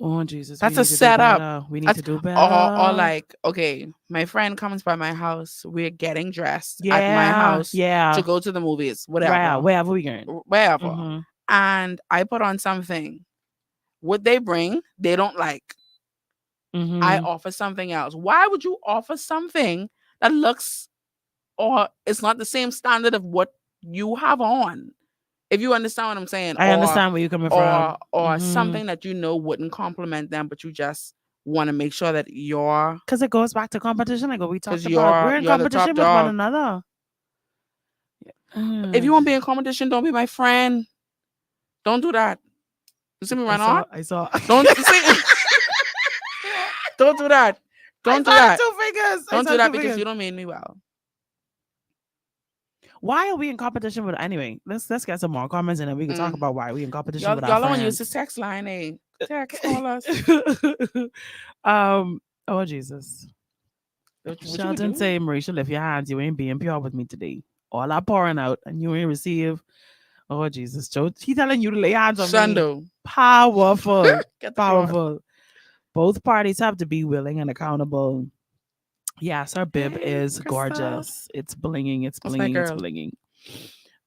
Oh Jesus, That's we a need to do setup. better. We need That's- to do better. Or like, okay, my friend comes by my house. We're getting dressed at my house yeah, to go to the movies, whatever, Right, wherever we going. wherever. Mhm. And I put on something. What they bring, they don't like. Mhm. I offer something else. Why would you offer something that looks or it's not the same standard of what you have on? If you understand what I'm saying. I understand where you're coming from. Or Mhm. something that you know wouldn't compliment them, but you just want to make sure that you're Because it goes back to competition. Like what we talked 'Cause about. We're in you're the top competition with one dog. another. If you want to be in competition, don't be my friend. Don't do that. You see me run on? I saw. Don't see. Don't do that. Don't do saw the that. 2 fingers. I Don't saw do the that 2 because fingers. you don't mean me well. Why are we in competition with? Anyway, let's get some more comments and then we can talk Mm. about why we in competition Y'all, with our y'all don't want to use friends. this text line, eh? Text, call us. Oh Jesus. What you would Shelton do? say, Marisha, lift your hands. You ain't being pure with me today. All I pouring out and you ain't receive. Oh Jesus. Joe, he telling you to lay hands on me. Shundo. Powerful. Get the cloth. Powerful. Both parties have to be willing and accountable. Yes, her bib Hey, is Crystal. gorgeous. It's blinging. It's That's my blinging. It's girl.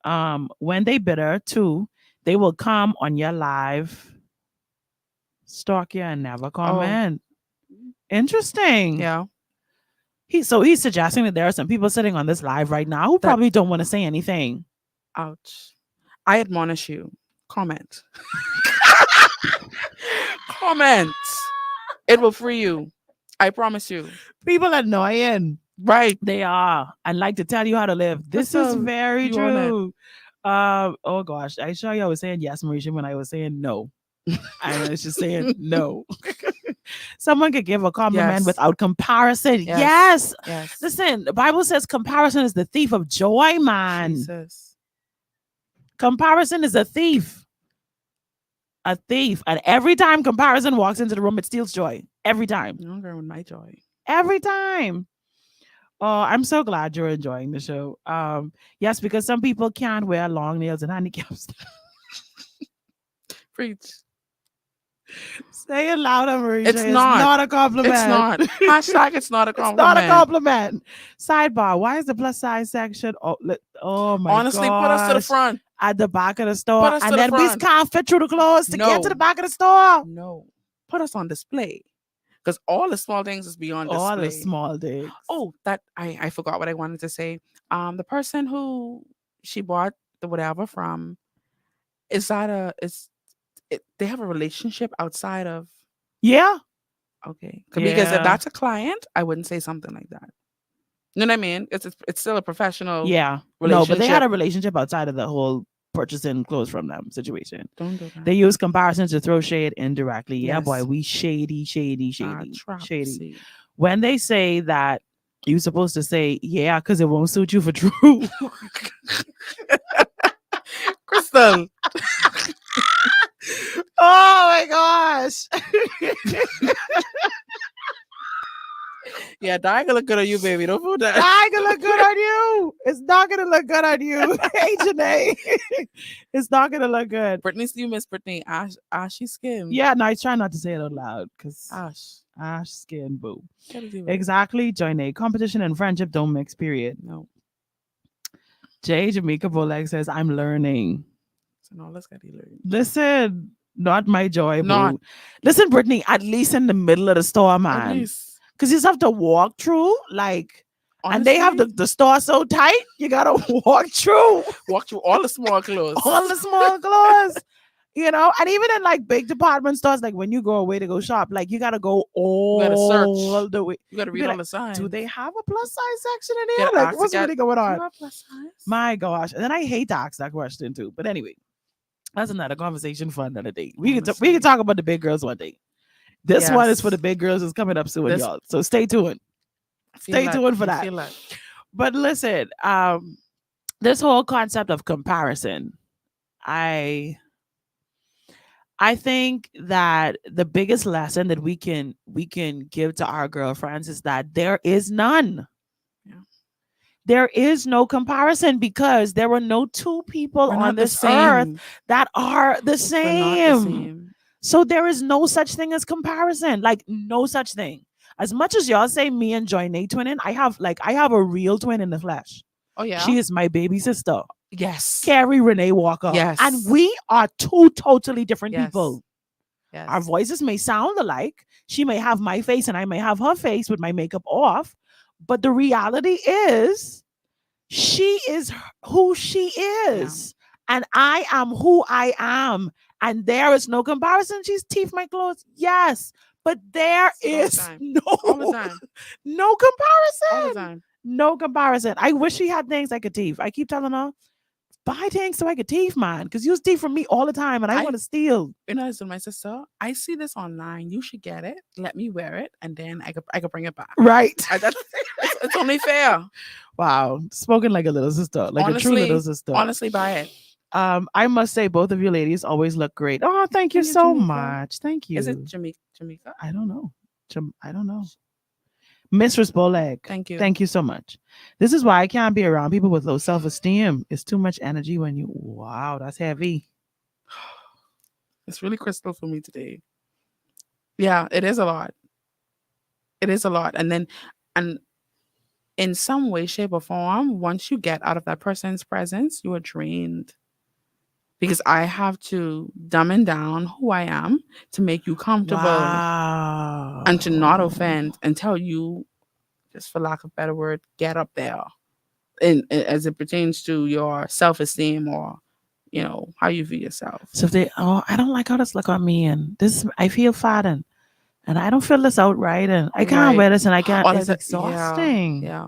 blinging. When they bitter too, they will come on your live, stalk you, and never comment. Interesting. Yeah. He's suggesting that there are some people sitting on this live right now who probably don't want to say anything. Ouch. I admonish you. Comment. Comment. It will free you. I promise you. People annoying. Right. They are. I like to tell you how to live. This is Crystal, very you own it. true. Oh gosh, I sure you I was saying yes, Marisha, when I was saying no. I was just saying no. Someone could give a compliment Yes. without comparison. Yes. Yes. Yes. Listen, the Bible says comparison is the thief of joy, man. Jesus. Comparison is a thief. A thief. And every time comparison walks into the room, it steals joy. Every time. I'm going with my joy. Every time. Oh, I'm so glad you're enjoying the show. Yes, because some people can't wear long nails and handicaps. Preach. Say it louder, Marisha. It's not. a compliment. It's not. Hashtag it's not a It's compliment. not a compliment. Sidebar. Why is the plus size section? Oh my Honestly, put us to the gosh. front. At the back of the store. Put us to And the then we front. can't fit through the clothes to get to No. the back of the store. No. Put us on display. Because all the small things is beyond display. All the small things. Oh, that I forgot what I wanted to say. The person who she bought the whatever from, is that they have a relationship outside of? Yeah. Okay, because if Yeah. that's a client, I wouldn't say something like that. You know what I mean? It's still a professional. Yeah. No, but they had a relationship outside of the whole purchasing clothes from them situation. Don't do that. They use comparisons to throw shade indirectly. Yeah, Yes. boy, we shady. Trap, Shady. see. When they say that, you're supposed to say, yeah, because it won't suit you for true. Crystal. Oh my gosh. Yeah, that ain't gonna look good on you, baby. Don't put that. That ain't gonna look good on you. It's not gonna look good on you. Hey, Janae. It's not gonna look good. Brittany, you miss Brittany. Ashy skin. Yeah, no, I try not to say it out loud because Ash. skin, boo. Gotta do it. Exactly, Joinae. Competition and friendship don't mix, period. No. Jay Jamaica Boleg says, I'm learning. So now let's get you learn. Listen, not my joy, boo. Not. Listen, Brittany, at least in the middle of the store, At man. least. Because you just have to walk through, like, and they have Honestly, the store so tight, you gotta walk through walk through all the small clothes. all the small clothes. You know, and even in like big department stores, like when you go away to go shop, like you gotta go all search. the way. You gotta read gotta- all the signs. Do they have a plus size section in You there? gotta Like, ask what's the guy, really going "Do on? you have plus size?" My gosh. And then I hate to ask that question too. But anyway, that's another conversation for another day. We can Honestly. talk about the big girls one day. This one is for Yes. the big girls. It's coming up soon, This- y'all. So stay tuned. Stay tuned for that. Feel that. But listen, this whole concept of comparison, I think that the biggest lesson that we can give to our girlfriends is that there is none. Yeah. There is no comparison because there are no two people We're on not the this earth same. that are the We're not the same. same. So there is no such thing as comparison. Like no such thing. As much as y'all say me and Joinae twinning, I have a real twin in the flesh. Oh yeah. She is my baby sister, yes. Carrie Renee Walker. Yes. And we are two totally different Yes. people. Yes. Our voices may sound alike. She may have my face and I may have her face with my makeup off. But the reality is, she is who she is. And I am who I am. And there is no comparison. She's teeth my clothes. Yes. But there All the is time. All the no, time. no All comparison. the time. No comparison. I wish she had things like a teeth. I keep telling her, buy things so I could thief, man. Because you thief from me all the time and I I- want to steal. You know, I said to my sister, I see this online. You should get it. Let me wear it, and then I could bring it back. Right. It's only fair. Wow. Spoken like a little sister, like a true little Honestly, sister. Honestly, buy it. I must say both of you ladies always look great. Oh, thank you Thank you, so Jamaica. much. Thank you. Is it Jamaica? I don't know. I don't know. Mistress Boleg. Thank you. Thank you so much. This is why I can't be around people with low self-esteem. It's too much energy when you wow, that's heavy. It's really crystal for me today. Yeah, it is a lot. It is a lot. And in some way, shape, or form, once you get out of that person's presence, you are drained. Because I have to dumb and down who I am to make you comfortable Wow. and to not offend and tell you, just for lack of a better word, get up there. As it pertains to your self-esteem or, you know, how you view yourself. So if they I don't like how this look on me and this I feel fat and I don't feel this out right and I can't Right. wear this and I can't Or like it's that- exhausting. Yeah.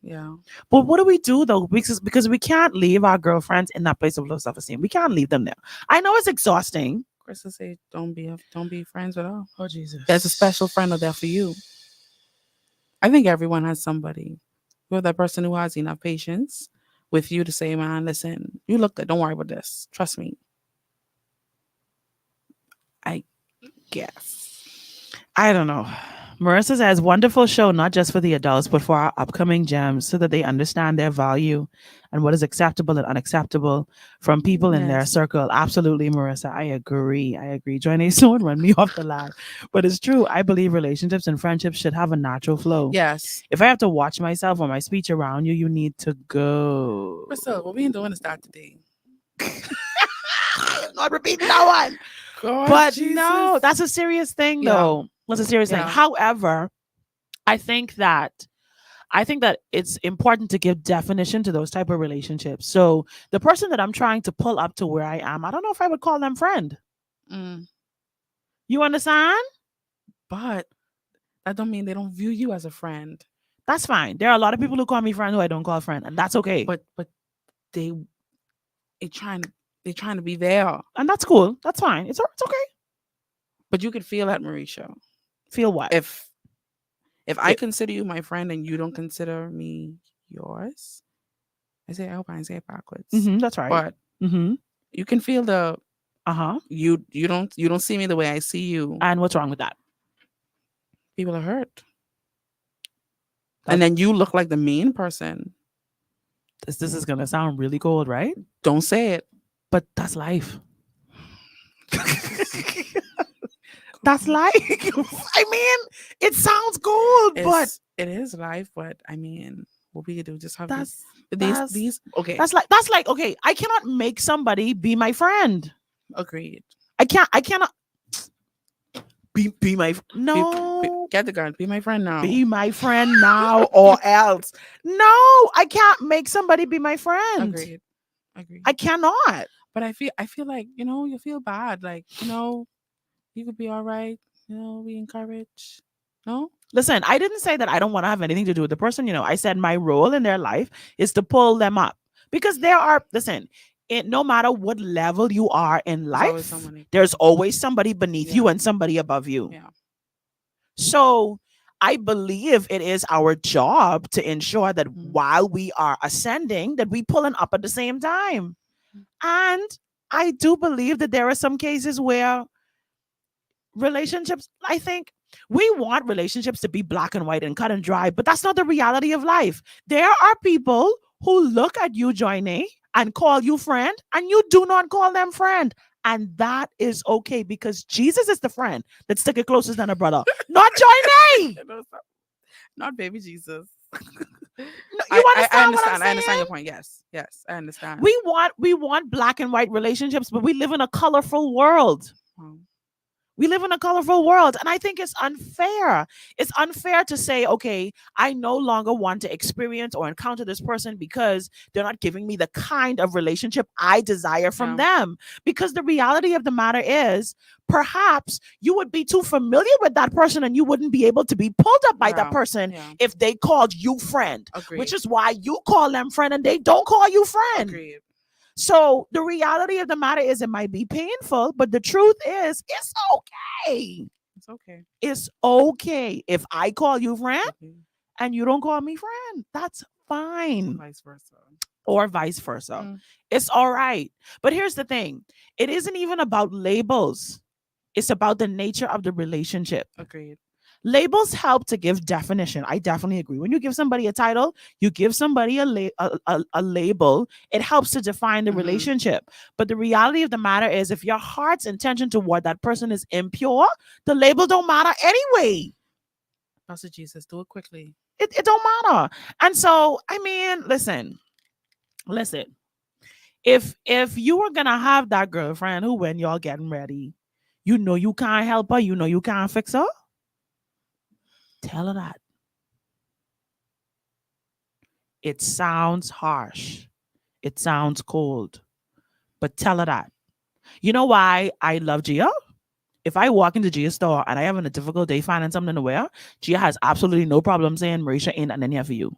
Yeah. But what do we do though? Because we can't leave our girlfriends in that place of low self-esteem. We can't leave them there. I know it's exhausting. Krista say, don't be friends with her. Oh Jesus. There's a special friend out there for you. I think everyone has somebody. You're that person who has enough patience with you to say, man, listen, you look good. Don't worry about this. Trust me. I guess. I don't know. Marissa says, wonderful show, not just for the adults, but for our upcoming gems so that they understand their value and what is acceptable and unacceptable from people in their Yes. circle. Absolutely, Marissa. I agree. Joinae, someone run me off the line. But it's true. I believe relationships and friendships should have a natural flow. Yes. If I have to watch myself or my speech around you, you need to go. Krista, what we ain't doing is that today. Not repeating that one. God, But Jesus. no, that's a serious thing, Yeah. though. That's a serious thing. Yeah. However, I think that it's important to give definition to those type of relationships. So the person that I'm trying to pull up to where I am, I don't know if I would call them friend. Mm. You understand? But that don't mean they don't view you as a friend. That's fine. There are a lot of people who call me friend who I don't call friend, and that's okay. But they trying to be there. And that's cool. That's fine. It's okay. But you could feel that, Mericha. Feel what? If I consider you my friend and you don't consider me yours, I hope I didn't say it backwards. That's right. But you can feel the you don't see me the way I see you. And what's wrong with that? People are hurt. And then you look like the mean person. This is gonna sound really cold, right? Don't say it. But that's life. That's life. I mean, it sounds cold, but It is life. But I mean, what we could do just have that's these. Okay, that's like okay. I cannot make somebody be my friend. agreed. I cannot be my no. Get the gun. Be my friend now. Be my friend now or else. No, I can't make somebody be my friend. Agreed. I cannot. But I feel like, you feel bad. Like, you could be all right. We encourage. No? Listen, I didn't say that I don't want to have anything to do with the person. I said my role in their life is to pull them up because no matter what level you are in life, there's always somebody beneath you and somebody above you. Yeah. So I believe it is our job to ensure that while we are ascending, that we pulling up at the same time. And I do believe that there are some cases where relationships, I think we want relationships to be black and white and cut and dry, but that's not the reality of life. There are people who look at you, Joinae, and call you friend, and you do not call them friend. And that is okay because Jesus is the friend that stick it closer than a brother, not Joinae. Not baby Jesus. You understand what I'm saying? I understand your point. Yes, I understand. We want black and white relationships, but we live in a colorful world. We live in a colorful world. And I think it's unfair. It's unfair to say, okay, I no longer want to experience or encounter this person because they're not giving me the kind of relationship I desire from them. Because the reality of the matter is, perhaps you would be too familiar with that person and you wouldn't be able to be pulled up by that person if they called you friend. Agreed. Which is why you call them friend and they don't call you friend. Agreed. So the reality of the matter is it might be painful, but the truth is it's okay. It's okay. It's okay if I call you friend Okay. and you don't call me friend. That's fine. Vice versa. Or vice versa. Mm. It's all right. But here's the thing, it isn't even about labels, it's about the nature of the relationship. Agreed. Labels help to give definition. I definitely agree. When you give somebody a title, you give somebody a label, it helps to define the Mhm. relationship. But the reality of the matter is, if your heart's intention toward that person is impure, the label don't matter anyway. Pastor Jesus, do it quickly. It don't matter. And so, I mean, listen. If you were gonna have that girlfriend who, when y'all getting ready, you know you can't help her, you know you can't fix her, tell her that. It sounds harsh. It sounds cold. But tell her that. You know why I love Gia? If I walk into Gia's store and I having a difficult day finding something to wear, Gia has absolutely no problem saying, Marisha, ain't nothing in here for you.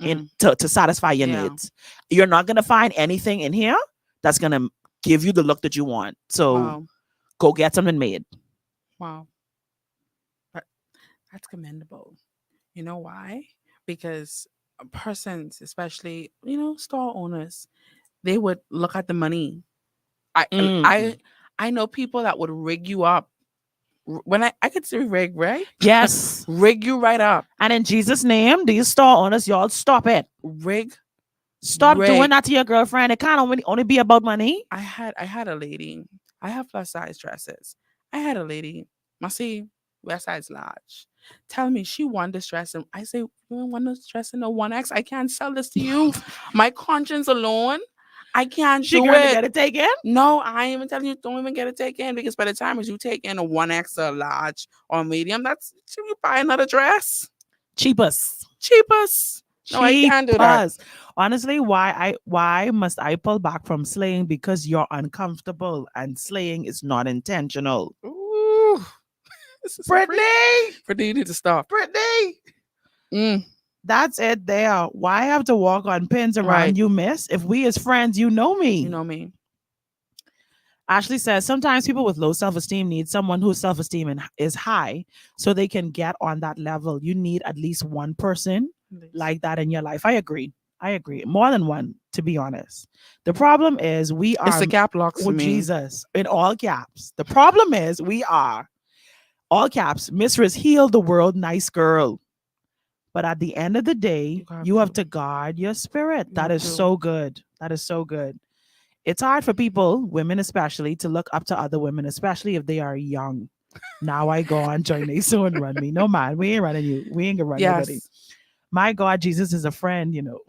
Mm. To satisfy your Yeah. needs. You're not gonna find anything in here that's gonna give you the look that you want. So Wow. go get something made. Wow. That, that's commendable. You know why? Because persons, especially, store owners, they would look at the money. I Mm. I know people that would rig you up. When I could say rig, right? Yes. Rig you right up. And in Jesus' name, these store owners, y'all stop it. Rig. Stop doing Rig. that to your girlfriend. It can't only be about money. I had a lady. I have plus size dresses. I had a lady. I see West size large. Tell me she won this dress, and I say, you don't want this dress in a 1X. I can't sell this to you. My conscience alone, I can't She do going to it. get it taken? No, I ain't even telling you, don't even get it taken, because by the time as you take in a 1X, a large, or medium, that's should you buy another dress? Cheapest. No, I can't do that. Cheapest. Honestly, why must I pull back from slaying? Because you're uncomfortable, and slaying is not intentional. Ooh, this is so Brittany, Brittany, you need to stop. Brittany. Mm, That's it there. Why have to walk on pins around Right. you, miss? If we as friends, you know me. you know me. Ashley says sometimes people with low self-esteem need someone whose self-esteem is high so they can get on that level. You need at least one person like that in your life. I agree. More than one, to be honest. The problem is we are It's the cap locks for me. Jesus, in all caps. The problem is we are all caps. Mistress, heal the world, nice girl. But at the end of the day, you have to guard your spirit. That is so good. That is so good. It's hard for people, women especially, to look up to other women, especially if they are young. Now I go on Joinae so and run me. No man, we ain't running you. We ain't gonna run nobody. Yes. My God, Jesus is a friend, you know.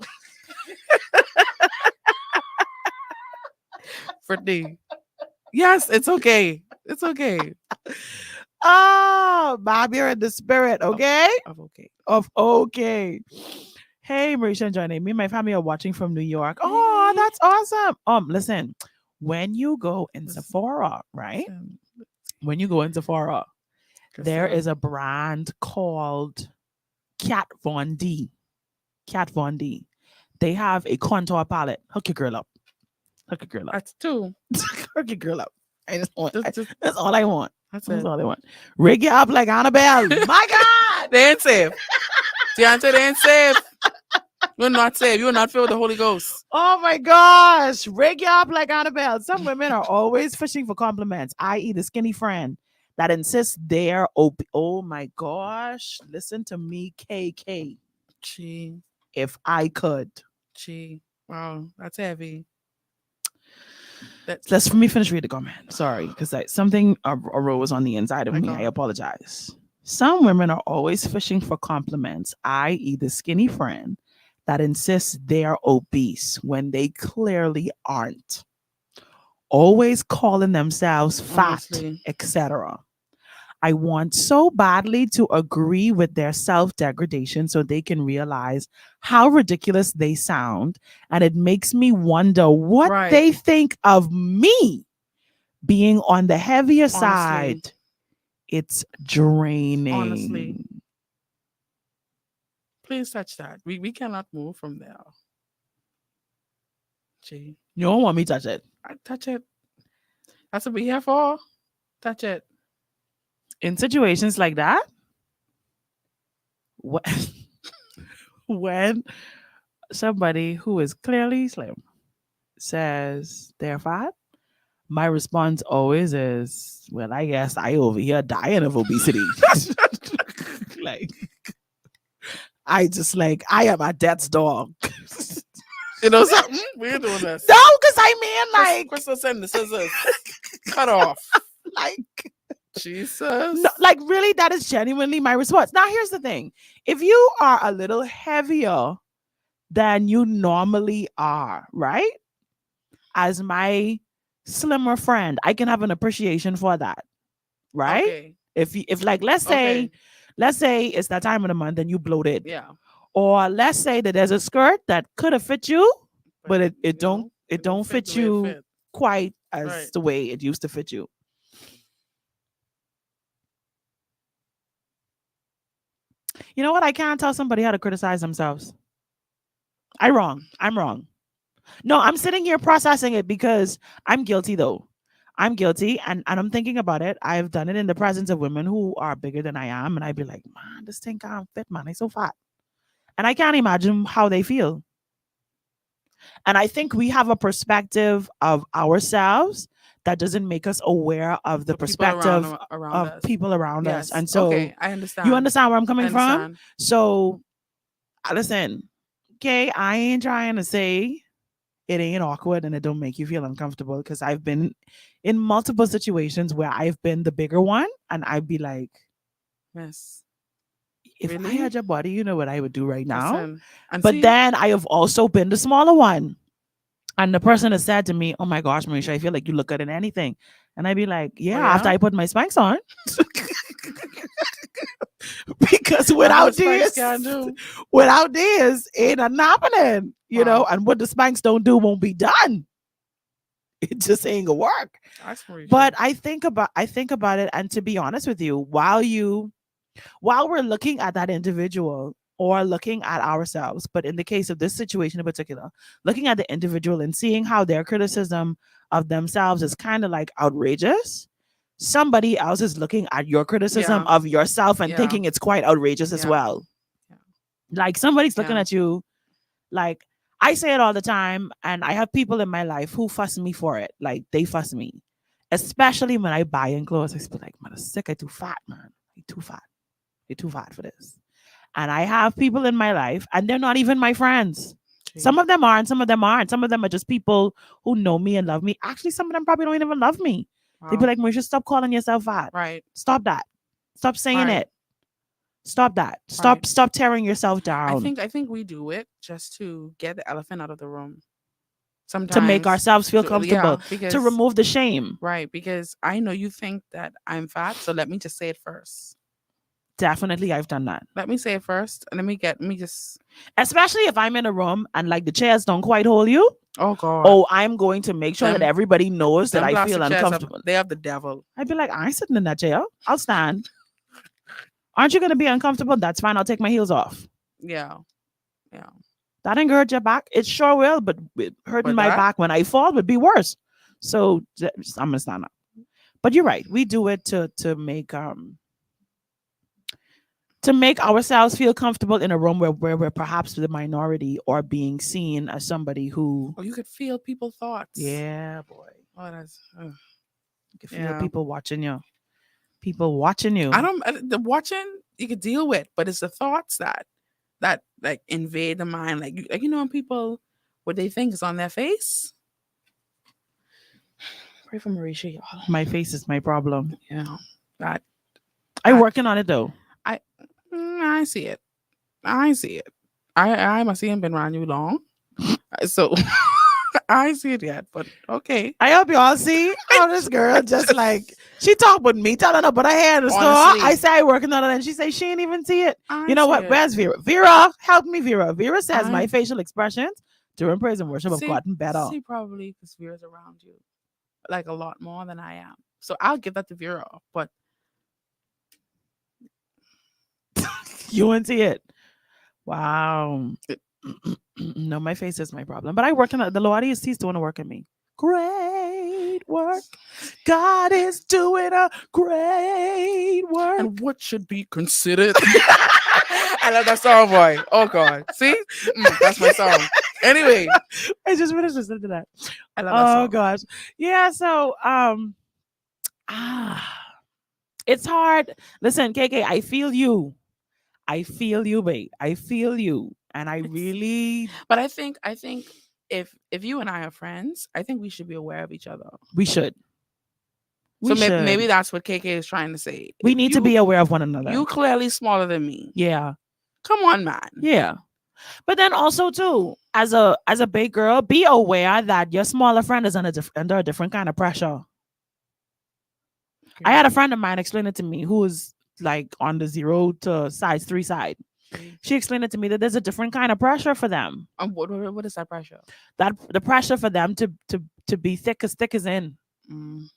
Brittany. Yes, it's okay. It's okay. Oh, Bob, you're in the spirit, okay? Of okay. Of okay. Hey, Marisha and Johnny, me and my family are watching from New York. Oh, Hey. that's awesome. Listen, when you go in Listen. Sephora, right? Listen. When you go in Sephora, there Listen. is a brand called Kat Von D. Kat Von D. They have a contour palette. Hook your girl up. Hook your girl up. That's two. Hook your girl up. I just want. Just- That's all I want. That's That's it. all I want. Rig you up like Annabelle. My God. They ain't safe. Deontay, they ain't safe. You're not safe. You're not filled with the Holy Ghost. Oh my gosh. Rig you up like Annabelle. Some women are always fishing for compliments, i.e., the skinny friend that insists they're oh my gosh. Listen to me, KK. Gee. If I could. Gee. Wow. That's heavy. Let me finish reading the comment. Sorry, because something arose on the inside of My me. God. I apologize. Some women are always fishing for compliments, i.e., the skinny friend that insists they're obese when they clearly aren't. Always calling themselves fat, Honestly. etc. I want so badly to agree with their self degradation so they can realize how ridiculous they sound. And it makes me wonder what Right. they think of me being on the heavier Honestly. side. It's draining. Honestly. Please touch that. We cannot move from there. Gee, You don't want me to touch it. I touch it. That's what we here for. Touch it. In situations like that, wh- when somebody who is clearly slim says they're fat, my response always is, well, I guess I over here dying of obesity. Like, I am a death's dog. You know something? We're doing this. No, because I mean, like, Crystal, send the scissors. Cut off. like, Jesus. no, like, really, that is genuinely my response. Now, here's the thing: if you are a little heavier than you normally are, right? As my slimmer friend, I can have an appreciation for that, right? Okay. If like, let's say it's that time of the month and you bloated, Yeah. or let's say that there's a skirt that could have fit you, but it you don't know, it don't fit the way it you fit. quite as Right. the way it used to fit you. You know what? I can't tell somebody how to criticize themselves. I'm wrong. No, I'm sitting here processing it because I'm guilty though. I'm guilty and I'm thinking about it. I've done it in the presence of women who are bigger than I am, and I'd be like, man, this thing can't fit, man. It's so fat. And I can't imagine how they feel. And I think we have a perspective of ourselves that doesn't make us aware of the The people around, perspective around of us. people around us. Yes. And so okay, I understand. you understand where I'm I coming from? understand. So listen, okay, I ain't trying to say it ain't awkward and it don't make you feel uncomfortable, because I've been in multiple situations where I've been the bigger one and I'd be like, Yes. if I Really? had your body, you know what I would do right now. Listen, and But see, then I have also been the smaller one. And the person has said to me, oh my gosh, Mericha, I feel like you look good in anything. And I'd be like, yeah, yeah? after I put my Spanx on. Because that's without what Spice this, can do. without this, ain't nothing happening. You know, Wow. and what the Spanx don't do won't be done. It just ain't gonna work. That's pretty But true. I think about it, and to be honest with you, while we're looking at that individual or looking at ourselves, but in the case of this situation in particular, looking at the individual and seeing how their criticism of themselves is kind of like outrageous, somebody else is looking at your criticism Yeah. of yourself and Yeah. thinking it's quite outrageous as Yeah. well. Yeah. Like somebody's looking Yeah. at you, like, I say it all the time, and I have people in my life who fuss me for it. Like, they fuss me, especially when I buy in clothes. I be like, man, I'm sick. I too fat, man. I too fat. You're too fat for this. And I have people in my life, and they're not even my friends. Gee. Some of them are, and some of them aren't. Some of them are just people who know me and love me. Actually, some of them probably don't even love me. They'd be Wow. like, Marisha, stop calling yourself fat. Right. Stop that. Stop saying Right. it. Stop that. Stop Right. stop tearing yourself down I think we do it just to get the elephant out of the room. Sometimes to make ourselves feel comfortable, yeah, because to remove the shame. right, because I know you think that I'm fat, so let me just say it first. Definitely, I've done that. Let me say it first, and let me just. Especially if I'm in a room and like the chairs don't quite hold you. Oh God. Oh, I'm going to make sure that Them- everybody knows that Them I feel plastic chairs uncomfortable. they have the devil. I'd be like, I ain't sitting in that chair. I'll stand. Aren't you going to be uncomfortable? That's fine. I'll take my heels off. Yeah. Yeah. That ain't gonna hurt your back. It sure will, but hurting But my that- back when I fall would be worse. So I'm gonna stand up. But you're right. We do it to make ourselves feel comfortable in a room where we're perhaps the minority or being seen as somebody who, Oh, you could feel people's thoughts. yeah, boy, Oh, that's. you can feel Yeah. people watching you. People watching you. The watching you could deal with, but it's the thoughts that like invade the mind, like you know when people what they think is on their face. Pray for Mericha, y'all. My face is my problem. Yeah, that I'm working on it though. I see it. I see it. I must see him been around you long, so I see it yet. But okay, I hope y'all see how this girl just like she talked with me, telling her put her hair in the store. Honestly. I say I working on it, and she say she ain't even see it. I You know see what? it. Where's Vera? Vera, help me, Vera. Vera says I- my facial expressions during praise and worship have gotten better. See, probably because Vera's around you like a lot more than I am. So I'll give that to Vera. But You wouldn't see it. Wow. No, my face is my problem. But I work in the Lord is He's doing the work in me. Great work. God is doing a great work. And what should be considered? I love that song, boy. Oh God, see, that's my song. Anyway, I just finished listening to that. I love that Oh song. gosh. Yeah, so ah it's hard. Listen, KK, I feel you. I feel you, babe. I feel you. And I It's- really But I think if you and I are friends, I think we should be aware of each other. we should. So We should. maybe that's what KK is trying to say. We If need to be aware of one another. you clearly smaller than me. Yeah. Come on, man. Yeah. But then also too, as a big girl, be aware that your smaller friend is under a different kind of pressure. I had a friend of mine explain it to me who was like on the 0 to size 3 side. She explained it to me that there's a different kind of pressure for them. What is that pressure? That the pressure for them to be thick as in. Mm.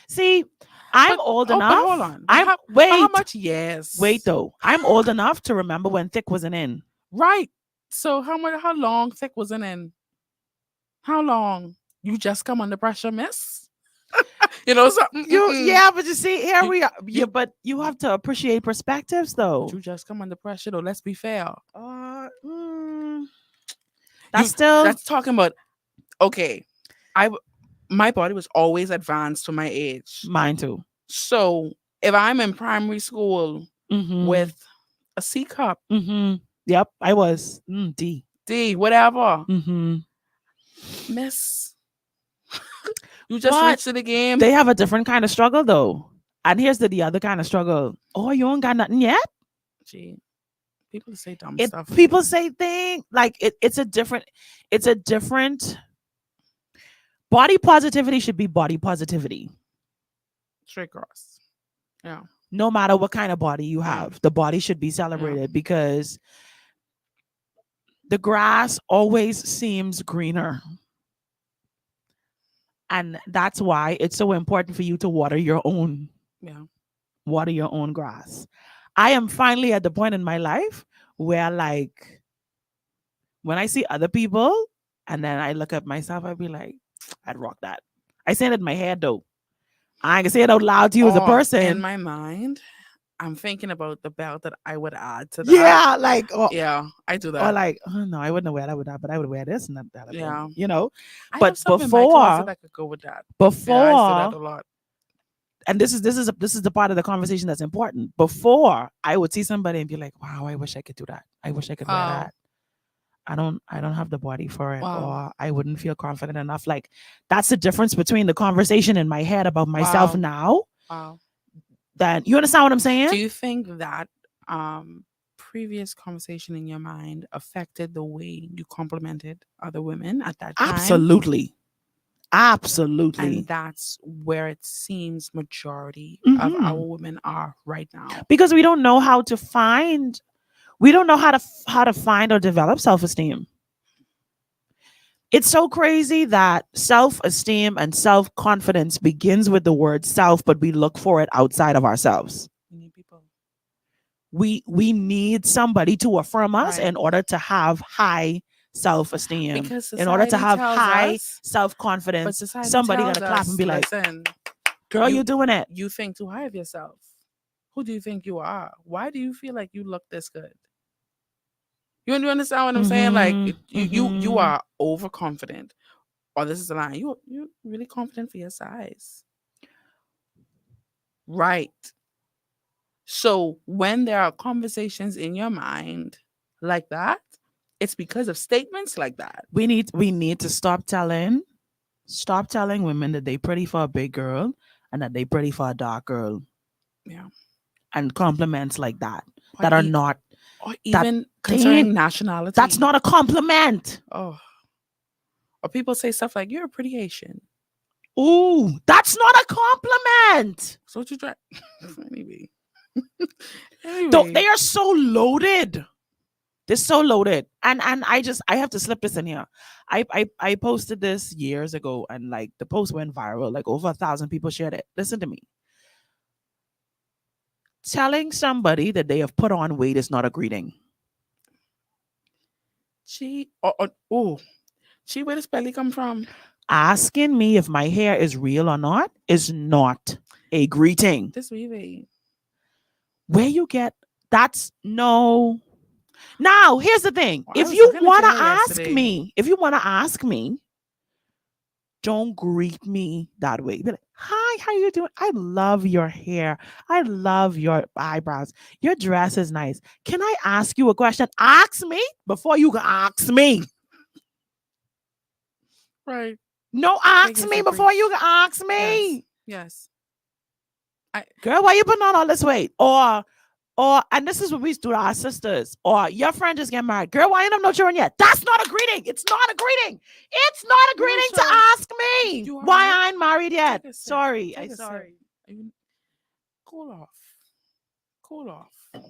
See, I'm But- old but enough. hold on. I'm But wait. how much? Yes. Wait though. I'm old enough to remember when thick wasn't in. Right. So how much? How long thick was it in? How long? You just come under pressure, miss. You know something? Yeah, but you see, here You- we are. you- Yeah, but you have to appreciate perspectives though. You just come under pressure, though. Let's be fair. That's still That's talking about. Okay, my body was always advanced for my age. mine too. So if I'm in primary school Mm-hmm. with a C cup, Yep, I was D. D, whatever, Mm-hmm. miss, you just But reached to the game. They have a different kind of struggle though. And here's the other kind of struggle. Oh, you ain't got nothing yet? Gee, people say dumb It stuff. people say things like it's a different body positivity should be body positivity. Straight cross. Yeah. No matter what kind of body you Yeah. have, the body should be celebrated because the grass always seems greener. And that's why it's so important for you to water your own grass. I am finally at the point in my life where like when I see other people and then I look at myself, I'd be like, I'd rock that. I say it in my head though. I ain't gonna say it out loud to you as a person. In my mind, I'm thinking about the belt that I would add to that. Yeah, like Yeah, I do that. or like, oh no, I wouldn't wear that with that, but I would wear this and that. Yeah. You know, I but have stuff in my closet before that could go with that. before Yeah, I do that a lot. and this is the part of the conversation that's important. Before I would see somebody and be like, wow, I wish I could do that. I wish I could wear Wow. that. I don't have the body for it, Wow. or I wouldn't feel confident enough. Like that's the difference between the conversation in my head about myself Wow. now. Wow. That you understand what I'm saying? Do you think that previous conversation in your mind affected the way you complimented other women at that time? Absolutely. And that's where it seems majority of Mhm. our women are right now. Because we don't know how to find find or develop self-esteem. It's so crazy that self-esteem and self-confidence begins with the word self, but we look for it outside of ourselves. We need people. We need somebody to affirm us Right. in order to have high self-esteem. Because In order to society have tells high us- but self-confidence, society somebody tells gotta clap us, and be like, listen, girl, you- you're doing it. you think too high of yourself. Who do you think you are? Why do you feel like you look this good? You understand what I'm saying? Like Mhm, you mhm. are overconfident. Or this is the line. You're really confident for your size. Right. So when there are conversations in your mind like that, it's because of statements like that. We need to stop telling women that they pretty for a big girl and that they pretty for a dark girl. Yeah. And compliments like that Or that are e- not Or even concerning nationality. that's not a compliment. Oh. Or people say stuff like, you're a pretty Haitian. Ooh, that's not a compliment. So what you try? Anyway. Though they are so loaded. They're so loaded. And I have to slip this in here. I posted this years ago and like the post went viral. Like over 1,000 people shared it. Listen to me. Telling somebody that they have put on weight is not a greeting. Chi, Chi, where does belly come from? Asking me if my hair is real or not is not a greeting. This weaving. Where you get that's no. Now, here's the thing. Well, I If was you looking at want your to hair ask yesterday. me, don't greet me that way. Be like, hi, how you doing? I love your hair. I love your eyebrows. Your dress is nice. Can I ask you a question? Ask me before you can ask me. Right. No, Take ask it me for before free. you can ask Yes. me. Yes. Girl, why you putting on all this weight? Or and this is what we do to our sisters. Or your friend just get married. Girl, why you have no children yet? That's not a greeting. It's not a greeting. It's not a greeting to Marisha, ask me you all why right? I ain't married yet. Take a sip. Sorry. Take I a sip. sorry. Cool off. Cool off.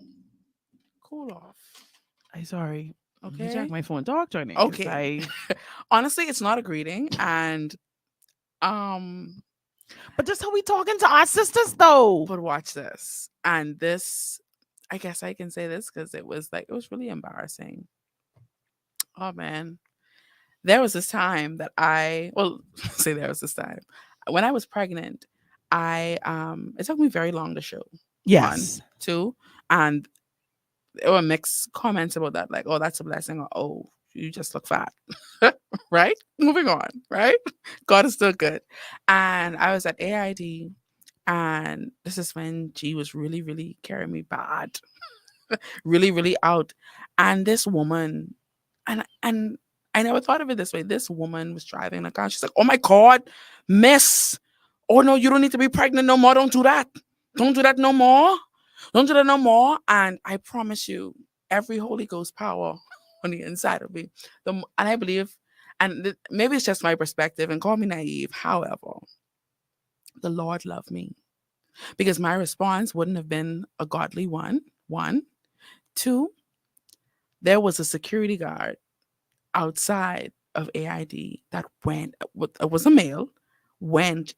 Cool off. I sorry. Let me Okay. check my phone. Talk to me. Okay. Honestly, it's not a greeting, and But that's how we talking to our sisters though. but watch this, and this, I guess I can say this because it was really embarrassing. Oh man, there was this time that say there was this time when I was pregnant. It took me very long to show. Yes. 1, 2, and there were mixed comments about that, like, oh, that's a blessing, or oh, you just look fat. Right? Moving on, right? God is still good. And I was at AID, and this is when G was really, really carrying me bad. Really, really out. And this woman, and I never thought of it this way. This woman was driving a car. She's like, oh my God, miss. Oh no, you don't need to be pregnant no more. Don't do that. Don't do that no more. Don't do that no more. And I promise you, every Holy Ghost power on the inside of me. And I believe, maybe it's just my perspective, and call me naive. However, the Lord loved me because my response wouldn't have been a godly one. 1, 2, there was a security guard outside of AID that was a male, went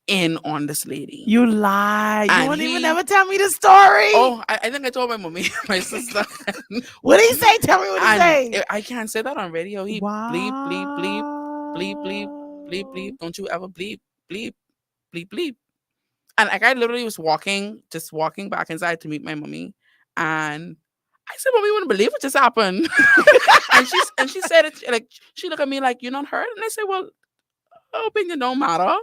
in on this lady. You lie. You And won't even he- ever tell me the story. Oh, I think I told my mommy, my sister. What did he say? Tell me what he say. I can't say that on radio. He bleep, bleep, bleep, bleep, bleep, bleep, bleep. Don't you ever bleep, bleep, bleep, bleep. And like I literally was just walking back inside to meet my mommy. And I said, Mommy, you wouldn't believe what just happened. and she said it like she looked at me like, you're not hurt? And I said, well, opinion don't matter.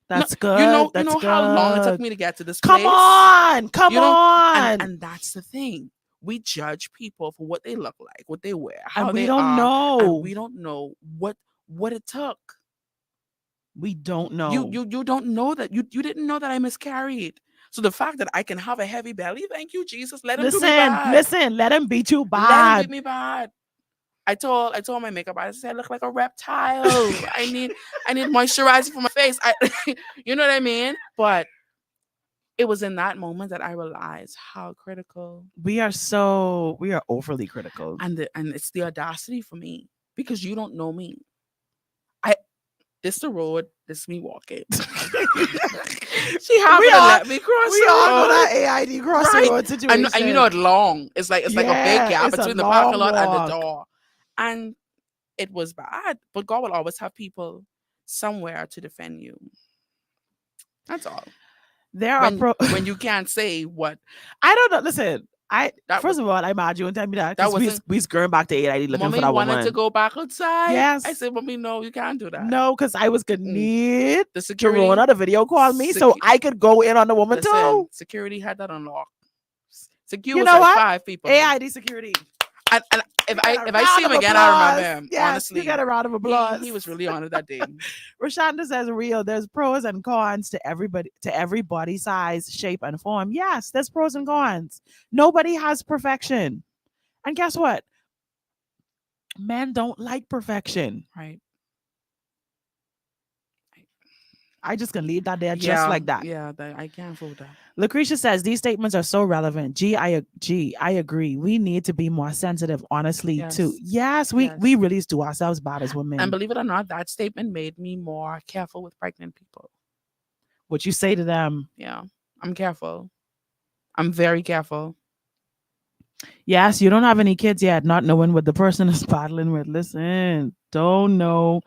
That's No, good. you know That's how long it took good. me to get to this Come place. on. Come You know, on. and that's the thing. We judge people for what they look like, what they wear, how And we they don't are, know. and we don't know what it took. We don't know. You don't know that. You didn't know that I miscarried. So the fact that I can have a heavy belly, thank you, Jesus. Let him do me bad. Listen, let him beat you bad. Let him beat me bad. I told my makeup artist, I look like a reptile. I need moisturizer for my face. You know what I mean? But it was in that moment that I realized how critical We are overly critical. and it's the audacity for me because you don't know me. This the road, this me walking. She happened to let me cross We the all road. know that AID cross the road situation. And you know it's long. It's like a big gap it's a between the parking long lot and the walk. door. And it was bad. But God will always have people somewhere to defend you. That's all. There are when you can't say what I don't know. Listen, That first of all, I'm mad you and tell me that that because wasn't- we going back to AID looking Mommy for that wanted woman. to go back outside. Yes. I said, Mommy, no, you can't do that. No, because I was gonna need The security Jerona to video call me so I could go in on the woman too. Security had that unlocked. Security You was know like what? 5 people. AID security. And if You got a I see round him of again, I applause. remember him. Yes, Honestly, you got a round of applause. he was really honored that day. Rashonda says, real, there's pros and cons to every body size, shape, and form. Yes, there's pros and cons. Nobody has perfection. And guess what? Men don't like perfection. Right. I just gonna leave that there just like that. Yeah, I can't fool that. Lucretia says these statements are so relevant. I agree. We need to be more sensitive, honestly, Yes. too. Yes, we really do ourselves bad as women. And believe it or not, that statement made me more careful with pregnant people. What you say to them. Yeah, I'm careful. I'm very careful. Yes, you don't have any kids yet, not knowing what the person is battling with. Listen, don't know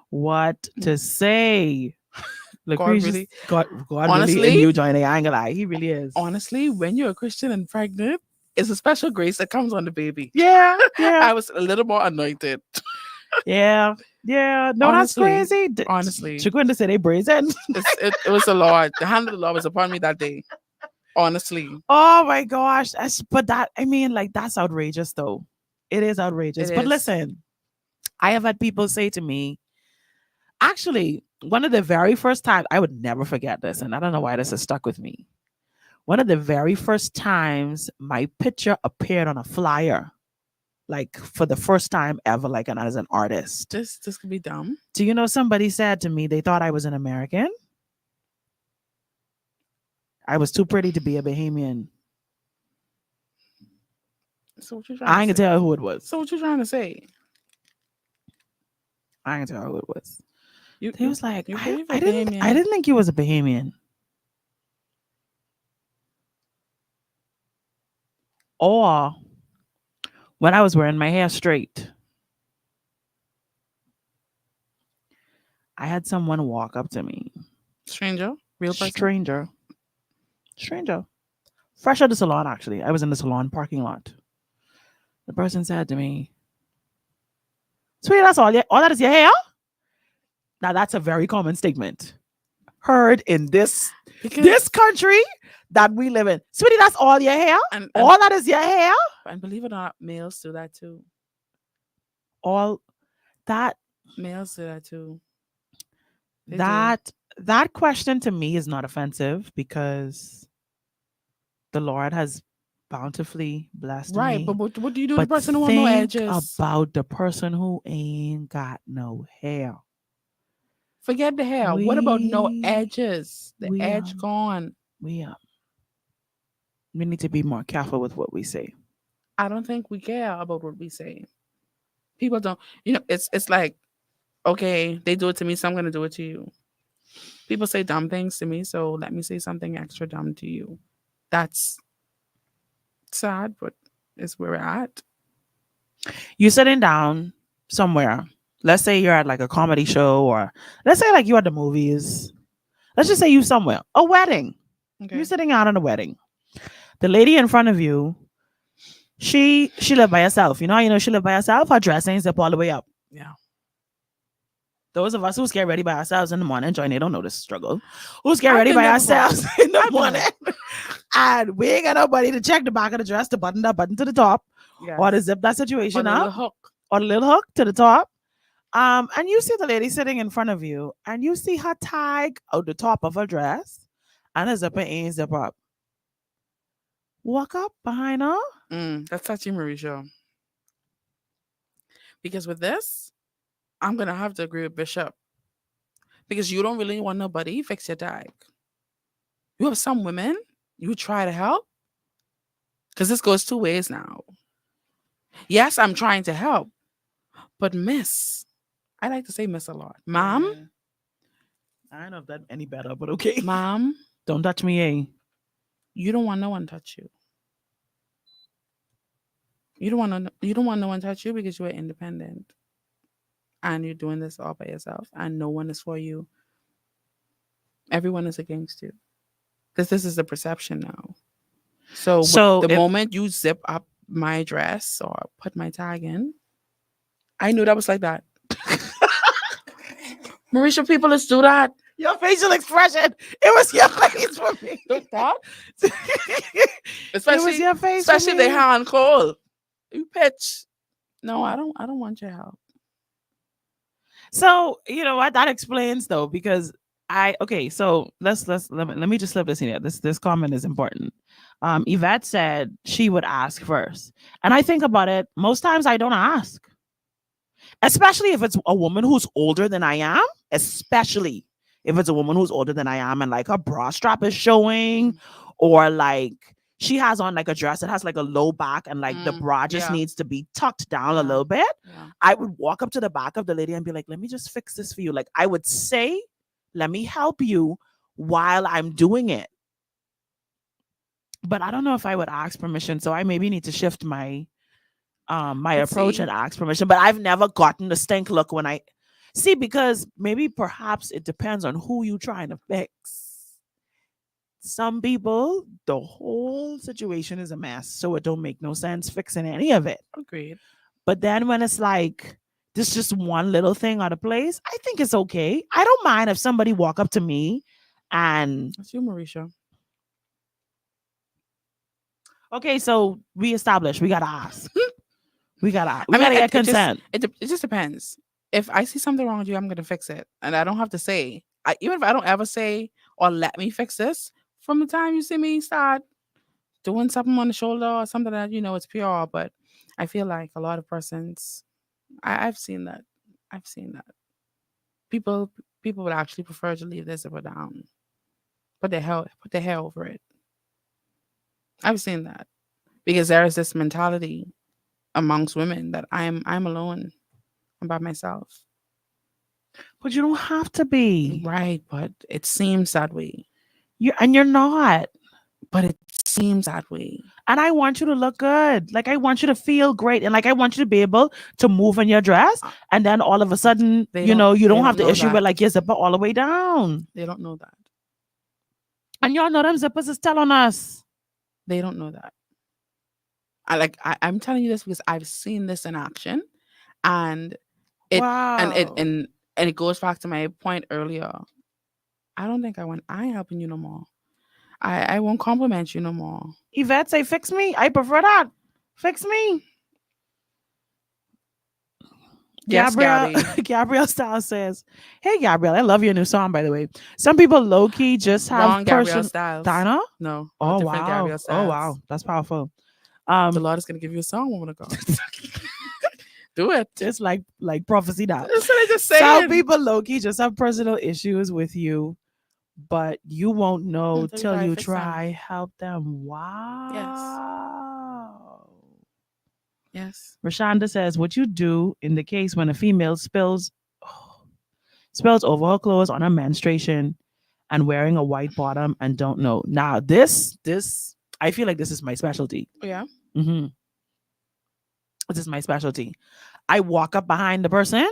what to say. God Lucretius, really, God really in honestly, you, Joinae. I ain't gonna lie. He really is. honestly, when you're a Christian and pregnant, it's a special grace that comes on the baby. Yeah, yeah, I was a little more anointed. yeah, yeah. No, that's Honestly, crazy. honestly, You're going to say they brazen. it was the Lord. The hand of the Lord was upon me that day. Honestly, Oh my gosh. But that, I mean, like, that's outrageous, though. It is it outrageous. But is. listen, I have had people say to me, actually, one of the very first times, I would never forget this, and I don't know why this has stuck with me. One of the very first times my picture appeared on a flyer, like for the first time ever, like and as an artist. This could be dumb. Do you know somebody said to me they thought I was an American? I was too pretty to be a Bahamian. So what you trying I to ain't gonna say? tell who it was. So what you trying to say? I ain't gonna tell who it was. You He you was like, you I, pretty for I didn't I Bahamian. didn't think you was a Bahamian. Or when I was wearing my hair straight, I had someone walk up to me. Stranger, real person. Stranger. Stranger. Fresh out the salon, actually. I was in the salon parking lot. The person said to me, Sweetie, that's all that is your hair? Now that's a very common statement. Heard in this Because country that we live in. Sweetie, that's all your hair? and All that is your hair? and believe it or not, males do that too. All that Males do that too. They do. that question to me is not offensive because the Lord has bountifully blessed Right, but me. what do you do to the But person who want no think edges? about the person who ain't got no hair. Forget the hair. What about no We edges? The we edge gone. we we need to be more careful with what we say. I don't think we care about what we say. People don't. You know, it's like, okay, they do it to me, so I'm gonna do it to you. People say dumb things to me, so let me say something extra dumb to you. That's sad, but it's where we're at. You sitting down somewhere. Let's say you're at like a comedy show, or let's say like you at the movies. Let's just say you somewhere. A wedding. Okay. You're sitting out at a wedding. The lady in front of you, she lived by herself. You know how you know she lived by herself? Her dress ain't zip all the way up. Yeah. Those of us who get ready by ourselves in the morning, Joy, they don't know this struggle. Who's get I've ready been by there before. ourselves in the I've been morning, and we ain't got nobody to check the back of the dress, to button that button to the top, Yes. or to zip that Or situation the up, little hook. or the little hook to the top. And you see the lady sitting in front of you, and you see her tag out the top of her dress, and her zipper ain't zip up. Walk up behind her. That's touchy, Mericha. Because with this, I'm gonna have to agree with Bishop. Because you don't really want nobody fix your tag. You have some women, you try to help. Because this goes two ways now. Yes, I'm trying to help. But miss, I like to say miss a lot. Mom, Yeah. I don't know if that any better, but okay. mom, Don't touch me, eh? you don't want no one touch you. You don't want no one touch you because you are independent. And you're doing this all by yourself and no one is for you. Everyone is against you. Because this is the perception now. So, So the if moment you zip up my dress or put my tag in, I knew that was like that. Marisha, people, let's do that. your facial expression, it was your face for me. That? It Especially, was your face especially for if they me. hand cold. You pitch. No, I don't want your help. So you know what that explains though, because so let me just slip this in here. This comment is important. Yvette said she would ask first, and I think about it. Most times I don't ask, especially if it's a woman who's older than I am. Especially if it's a woman who's older than I am, and like her bra strap is showing, or like she has on like a dress that has like a low back, and like the bra just yeah. needs to be tucked down a Yeah. little bit. Yeah. I would walk up to the back of the lady and be like, let me just fix this for you. Like I would say, let me help you while I'm doing it. But I don't know if I would ask permission. So I maybe need to shift my my Let's approach see. and ask permission. But I've never gotten the stink look when I see, because maybe perhaps it depends on who you trying to fix. Some people, the whole situation is a mess, so it don't make no sense fixing any of it. Agreed. But then when it's like this just one little thing out of place, I think it's okay. I don't mind if somebody walk up to me and That's you, Mericha. okay, so we established we gotta ask. We gotta I mean, get it just consent. it just depends. If I see something wrong with you, I'm gonna fix it, and I don't have to say. Even if I don't ever say or let me fix this, from the time you see me start doing something on the shoulder or something that it's pure. But I feel like a lot of persons, I've seen that. I've seen that people people would actually prefer to leave their zipper down, put their hair over it. I've seen that because there is this mentality amongst women that I'm alone. I'm by myself. But you don't have to be. Right, but it seems that way. You're not. But it seems that way. And I want you to look good. Like I want you to feel great. And like I want you to be able to move in your dress. And then all of a sudden, They you don't don't have the know issue with that. like your zipper all the way down. They don't know that. And y'all know them zippers is telling us. They don't know that. I'm telling you this because I've seen this in action, and it Wow. and it goes back to my point earlier. I don't think I ain't helping you no more. I won't compliment you no more. Yvette say, fix me. I prefer that. Fix me. Yes, Gabrielle, Gabby. Gabrielle Styles says, "Hey, Gabrielle, I love your new song, by the way. Some people low key just have Wrong, Gabrielle person. Styles. Donna? No. Oh different wow. Gabrielle Oh Styles. wow. That's powerful. The Lord is gonna give you a song, woman of God. Do it. It's like prophecy now. That's what I just said. Some people low key just have personal issues with you, but you won't know Until you till try to you fix them. try help them. Wow. Yes. Rashonda says, "What you do in the case when a female spills over her clothes on her menstruation and wearing a white bottom and don't know." Now, this I feel like this is my specialty. Yeah. Mm-hmm. This is my specialty. I walk up behind the person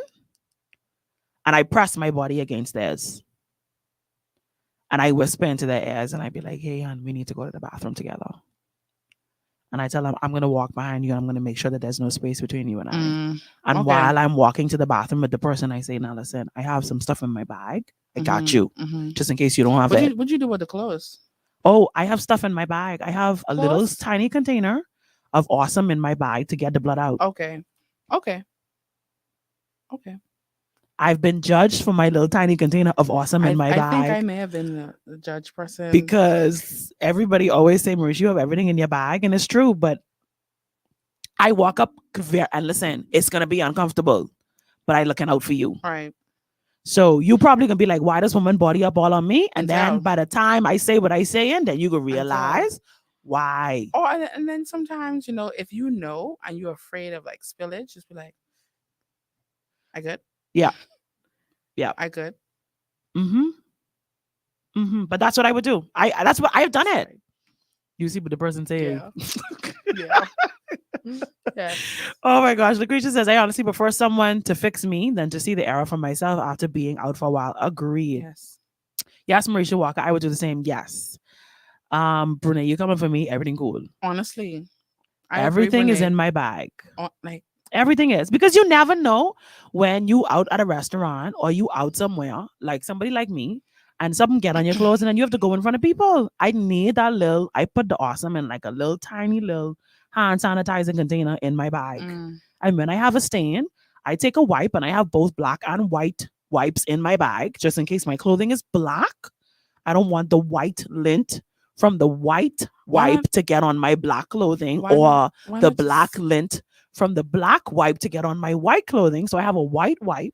and I press my body against theirs. And I whisper into their ears and I be like, "Hey, hon, we need to go to the bathroom together." And I tell them, "I'm going to walk behind you and I'm going to make sure that there's no space between you and I." And okay. while I'm walking to the bathroom with the person, I say, "Now listen, I have some stuff in my bag. I got you, just in case you don't have it." What'd you do with the clothes? Oh, I have stuff in my bag. I have a little Clothes? tiny container of awesome in my bag to get the blood out. Okay. Okay. Okay. I've been judged for my little tiny container of awesome in my bag. I think I may have been the judge person. Because everybody always say, "Marisha, you have everything in your bag," and it's true. But I walk up and listen, it's gonna be uncomfortable, but I looking out for you. Right. So you probably gonna be like, "Why does woman body up all on me?" And then Until- by the time I say what I say, and then you can realize why. Oh, and then sometimes if you know and you're afraid of like spillage, just be like, "I good." Yeah. Yeah. I good. But that's what I would do. That's what I've done it. Right. You see what the person says. Yeah. Yeah. Oh my gosh. Lucretia says, "I honestly prefer someone to fix me than to see the error for myself after being out for a while." Agreed. Yes. Yes, Marisha Walker. I would do the same. Yes. Brene, you coming for me? Everything cool. Honestly, Everything is in my bag. Like Everything is, because you never know when you out at a restaurant or you out somewhere like somebody like me and something get on your clothes and then you have to go in front of people. I need that little. I put the awesome in like a little tiny little hand sanitizer container in my bag. And when I have a stain, I take a wipe and I have both black and white wipes in my bag just in case my clothing is black. I don't want the white lint from the white wipe to get on my black clothing or the black lint from the black wipe to get on my white clothing. So I have a white wipe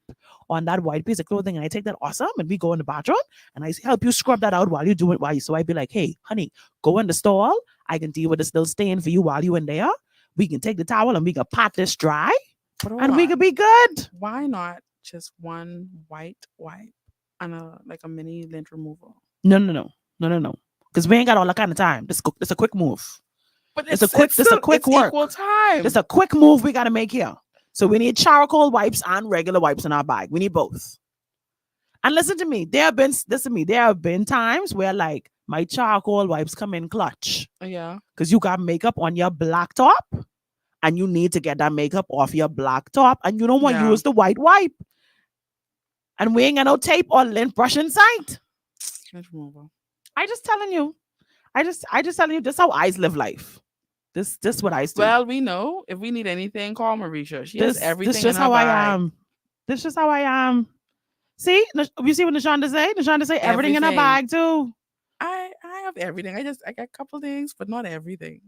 on that white piece of clothing and I take that awesome and we go in the bathroom and I help you scrub that out while you do it. So I'd be like, "Hey, honey, go in the stall. I can deal with this little stain for you while you in there. We can take the towel and we can pat this dry and we could be good." Why not just one white wipe and a mini lint removal? No. because we ain't got all that kind of time. This a quick move. But It's a quick. This a quick it's work. equal time. This a quick move we gotta make here. So we need charcoal wipes and regular wipes in our bag. We need both. And listen to me. There have been times where like my charcoal wipes come in clutch Yeah. because you got makeup on your black top and you need to get that makeup off your black top and you don't want to Yeah. use the white wipe. And we ain't got no tape or lint brush in sight. Let's move on. I just telling you. I just telling you this how I live life. This what I do. Well, we know if we need anything, call Mericha. She has everything This just in her how bag. I am. This just how I am. See, you see what Nashonda say? Nashonda say everything in her Everything. bag too. I have everything. I got a couple things, but not everything.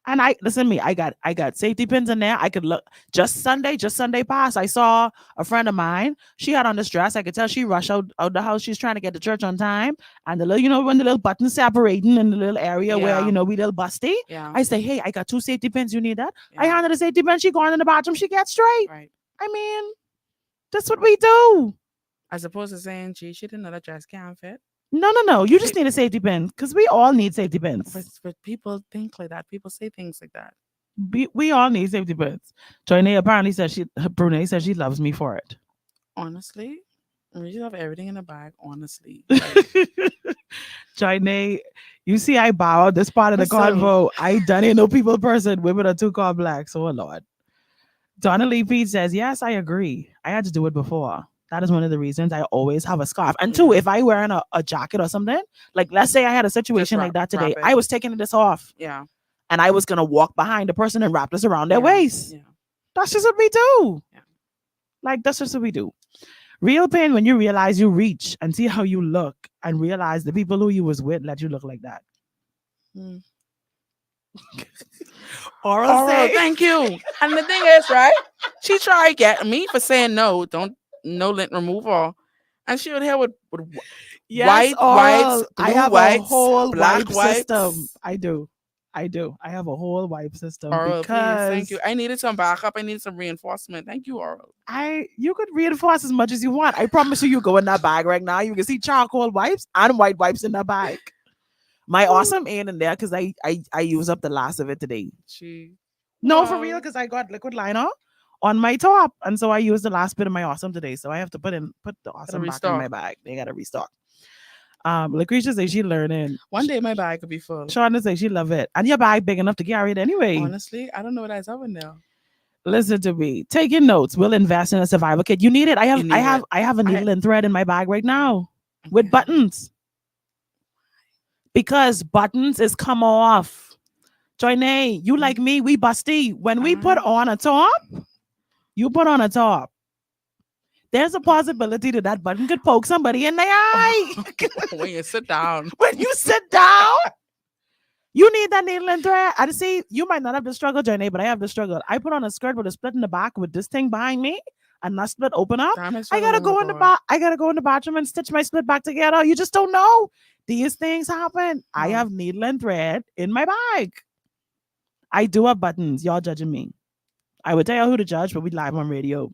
And I listen to me. I got safety pins in there. I could look just Sunday past. I saw a friend of mine. She had on this dress. I could tell she rushed out the house. She's trying to get to church on time. And the little, when the little buttons separating in the little area where Yeah. we little busty. Yeah. I say, hey, I got 2 safety pins. You need that? Yeah. I handed the safety pin. She going in the bathroom. She gets straight. Right. I mean, that's what we do. As opposed to saying, gee, she didn't know that dress can't fit. No. You just need a safety pin because we all need safety pins. But people think like that. People say things like that. We all need safety pins. Joinae apparently said Brunei said she loves me for it. Honestly, we just have everything in the bag. Honestly, like, Joinae, you see, I bow out this part of the Listen. convo. I done ain't no people person. Women are too called black. So, oh Lord. Donna Lee Pete says, yes, I agree. I had to do it before. That is one of the reasons I always have a scarf. And two, if I wearing a jacket or something, like let's say I had a situation like that today, wrap it. I was taking this off yeah, and I was gonna walk behind the person and wrap this around their yeah, waist. Yeah. That's just what we do. Yeah. Like that's just what we do. Real pain when you realize you reach and see how you look and realize the people who you was with let you look like that. Mm. Oral say, thank you. And the thing is, right? She tried getting me for saying no lint removal, and she would here with yes, white Oral. wipes, I blue have wipes, a whole black wipe wipes. system. I do. I have a whole wipe system Oral, because please, thank you. I needed some backup. I needed some reinforcement. Thank you, Oral. You could reinforce as much as you want. I promise you go in that bag right now. You can see charcoal wipes and white wipes in that bag. My awesome ain't in there because I use up the last of it today. No, for real, because I got liquid liner on my top. And so I used the last bit of my awesome today. So I have to put the awesome back in my bag. They gotta restock. Lucretia says she learning. One day my bag could be full. Shauna says she love it. And your bag big enough to carry it anyway. Honestly, I don't know what I up in there. Listen to me. Taking notes. We'll invest in a survival kit. You need it. I have a needle and thread in my bag right now with buttons. Because buttons is come off. Joinae, you like me, we busty. When we put on a top, you put on a top. There's a possibility that button could poke somebody in the eye. When you sit down. When you sit down, you need that needle and thread. And see, you might not have the struggle, Joinae, but I have the struggle. I put on a skirt with a split in the back with this thing behind me, and that split open up. I gotta go in the bathroom and stitch my split back together. You just don't know. These things happen. I have needle and thread in my bag. I do have buttons. Y'all judging me. I would tell you who to judge, but we live on radio.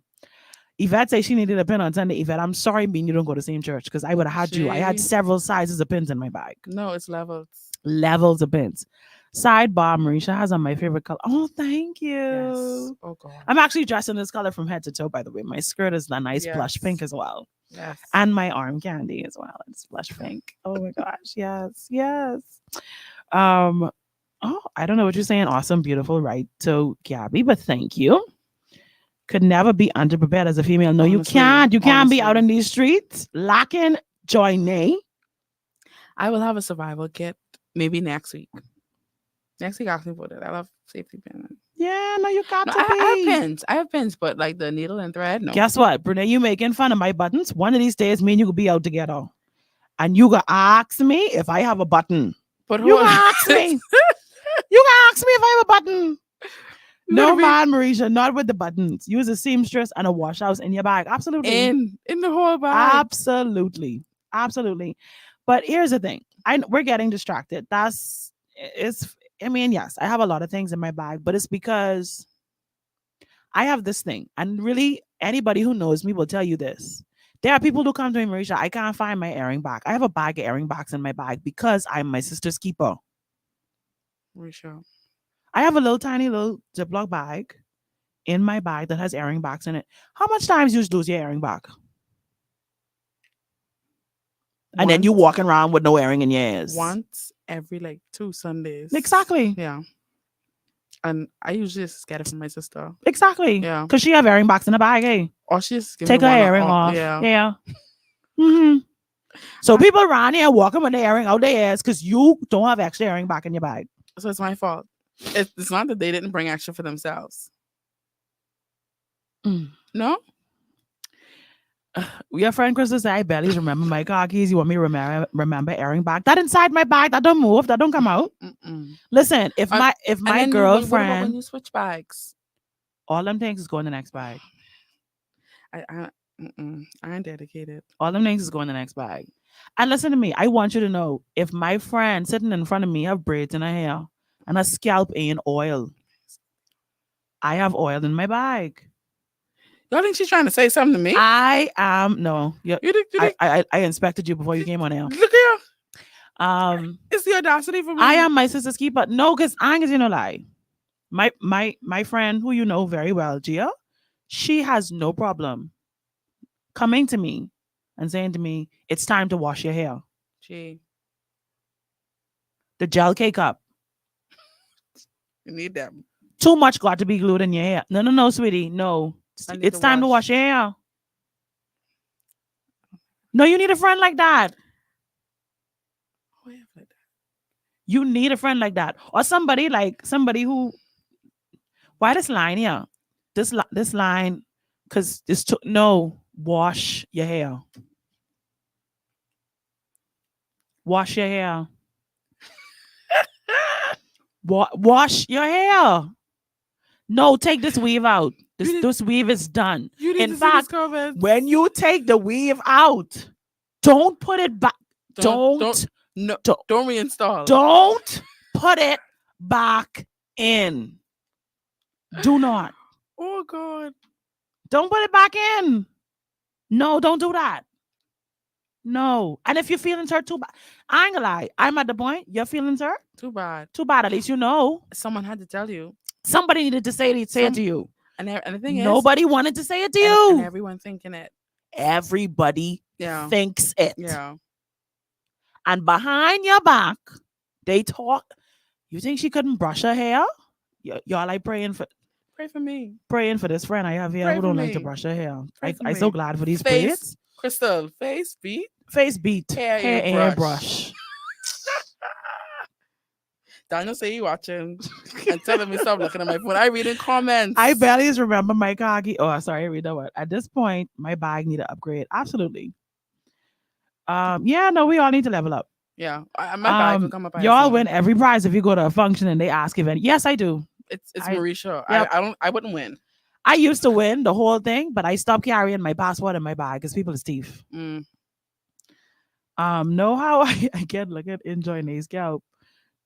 Yvette says she needed a pin on Sunday. Yvette, I'm sorry, mean you don't go to the same church because I would have had you. I had several sizes of pins in my bag. No, it's levels. Levels of pins. Sidebar, Mericha has on my favorite color. Oh, thank you. Yes. Oh, God. I'm actually dressed in this color from head to toe, by the way. My skirt is a nice blush pink as well. Yes. And my arm candy as well. It's blush pink. Oh my gosh. Yes. Oh, I don't know what you're saying. Awesome, beautiful, right? So, Gabby, but thank you. Could never be underprepared as a female. No, you can't. You can't be out in these streets lacking Joinae. I will have a survival kit maybe next week. Next week, ask me for that. I love safety pins. Yeah, no, you got to be. I have pins, but like the needle and thread, no. Guess what, Brunei? You making fun of my buttons? One of these days, me and you could be out together, and you gonna ask me if I have a button. But you gonna ask me. You gonna ask me if I have a button. No, man, Mericha, not with the buttons. Use a seamstress and a wash house in your bag. Absolutely. In the whole bag. Absolutely. But here's the thing. We're getting distracted. Yes, I have a lot of things in my bag, but it's because I have this thing. And really, anybody who knows me will tell you this. There are people who come to me, Marisha, I can't find my earring box. I have a bag of earring box in my bag because I'm my sister's keeper. Marisha. I have a little tiny little Ziploc bag in my bag that has earring box in it. How much times you lose your earring box? And then you Once- walking around with no earring in your ears. once every like 2 Sundays. Exactly. Yeah. And I usually just get it from my sister. Exactly. Yeah. Because she have earring box in the bag, eh? Or she just give Take me her one earring off. Yeah. Yeah. hmm So people around here walking with their earring out their ears because you don't have extra earring back in your bag. So it's my fault. It's not that they didn't bring extra for themselves. Mm. No? Your friend Crystal said, I barely remember my car keys. You want me to remember earring back? That inside my bag, that don't move, that don't come out. Mm-mm. Listen, if And- my And my then what about girlfriend, when you switch bags? all them things is going in the next bag. I ain't dedicated. All them things is going in the next bag. And listen to me, I want you to know, if my friend sitting in front of me have braids in her hair and her scalp ain't oil, I have oil in my bag. Y'all think she's trying to say something to me? I am no. You think, I inspected you before you came on here. look here. It's the audacity for me. I am my sister's keeper. No, because I ain't gonna no lie. My friend who you know very well, Gia, she has no problem coming to me and saying to me, it's time to wash your hair. Gee, The gel cake up. you need them. Too much got to be glued in your hair. No, sweetie. No. I need It's to time to wash. wash your hair. No, you need a friend like that. Oh, yeah, like that. You need a friend like that. Or somebody who, why this line here? This line, because it's no, wash your hair. Wash your hair. Wash your hair. No, take this weave out. This weave is done. You need In to see fact, this comment. when you take the weave out, don't put it back. Don't reinstall. Don't put it back in. Do not. Oh God. Don't put it back in. No, don't do that. No. And if your feelings hurt too bad, I ain't gonna lie. I'm at the point. Your feelings hurt? Too bad. Too bad. At least you know. Someone had to tell you. Somebody needed to say it to you. And the thing is, Nobody wanted to say it to and you. everyone thinking it. Everybody Yeah. thinks it. Yeah. And behind your back, they talk. You think she couldn't brush her hair? Y'all like Pray for me. praying for this friend I have here Pray who for don't like to me. brush her hair. Pray for I'm me. so glad for these Face, braids. Crystal, face beat. Face beat. Hair Hair brush. brush. Daniel say you watching and telling me stop looking at my phone. I reading comments. I barely remember my car key. Oh, sorry, read that one. At this point, my bag need an upgrade. Absolutely. Yeah, no, we all need to level up. Yeah, my bag will come up. Y'all win every prize if you go to a function and they ask if any. Yes, I do. It's I- Mericha. Yep. I wouldn't win. I used to win the whole thing, but I stopped carrying my passport in my bag because people is thief. Mm. Know how I get look at Enjoy Nae's scalp.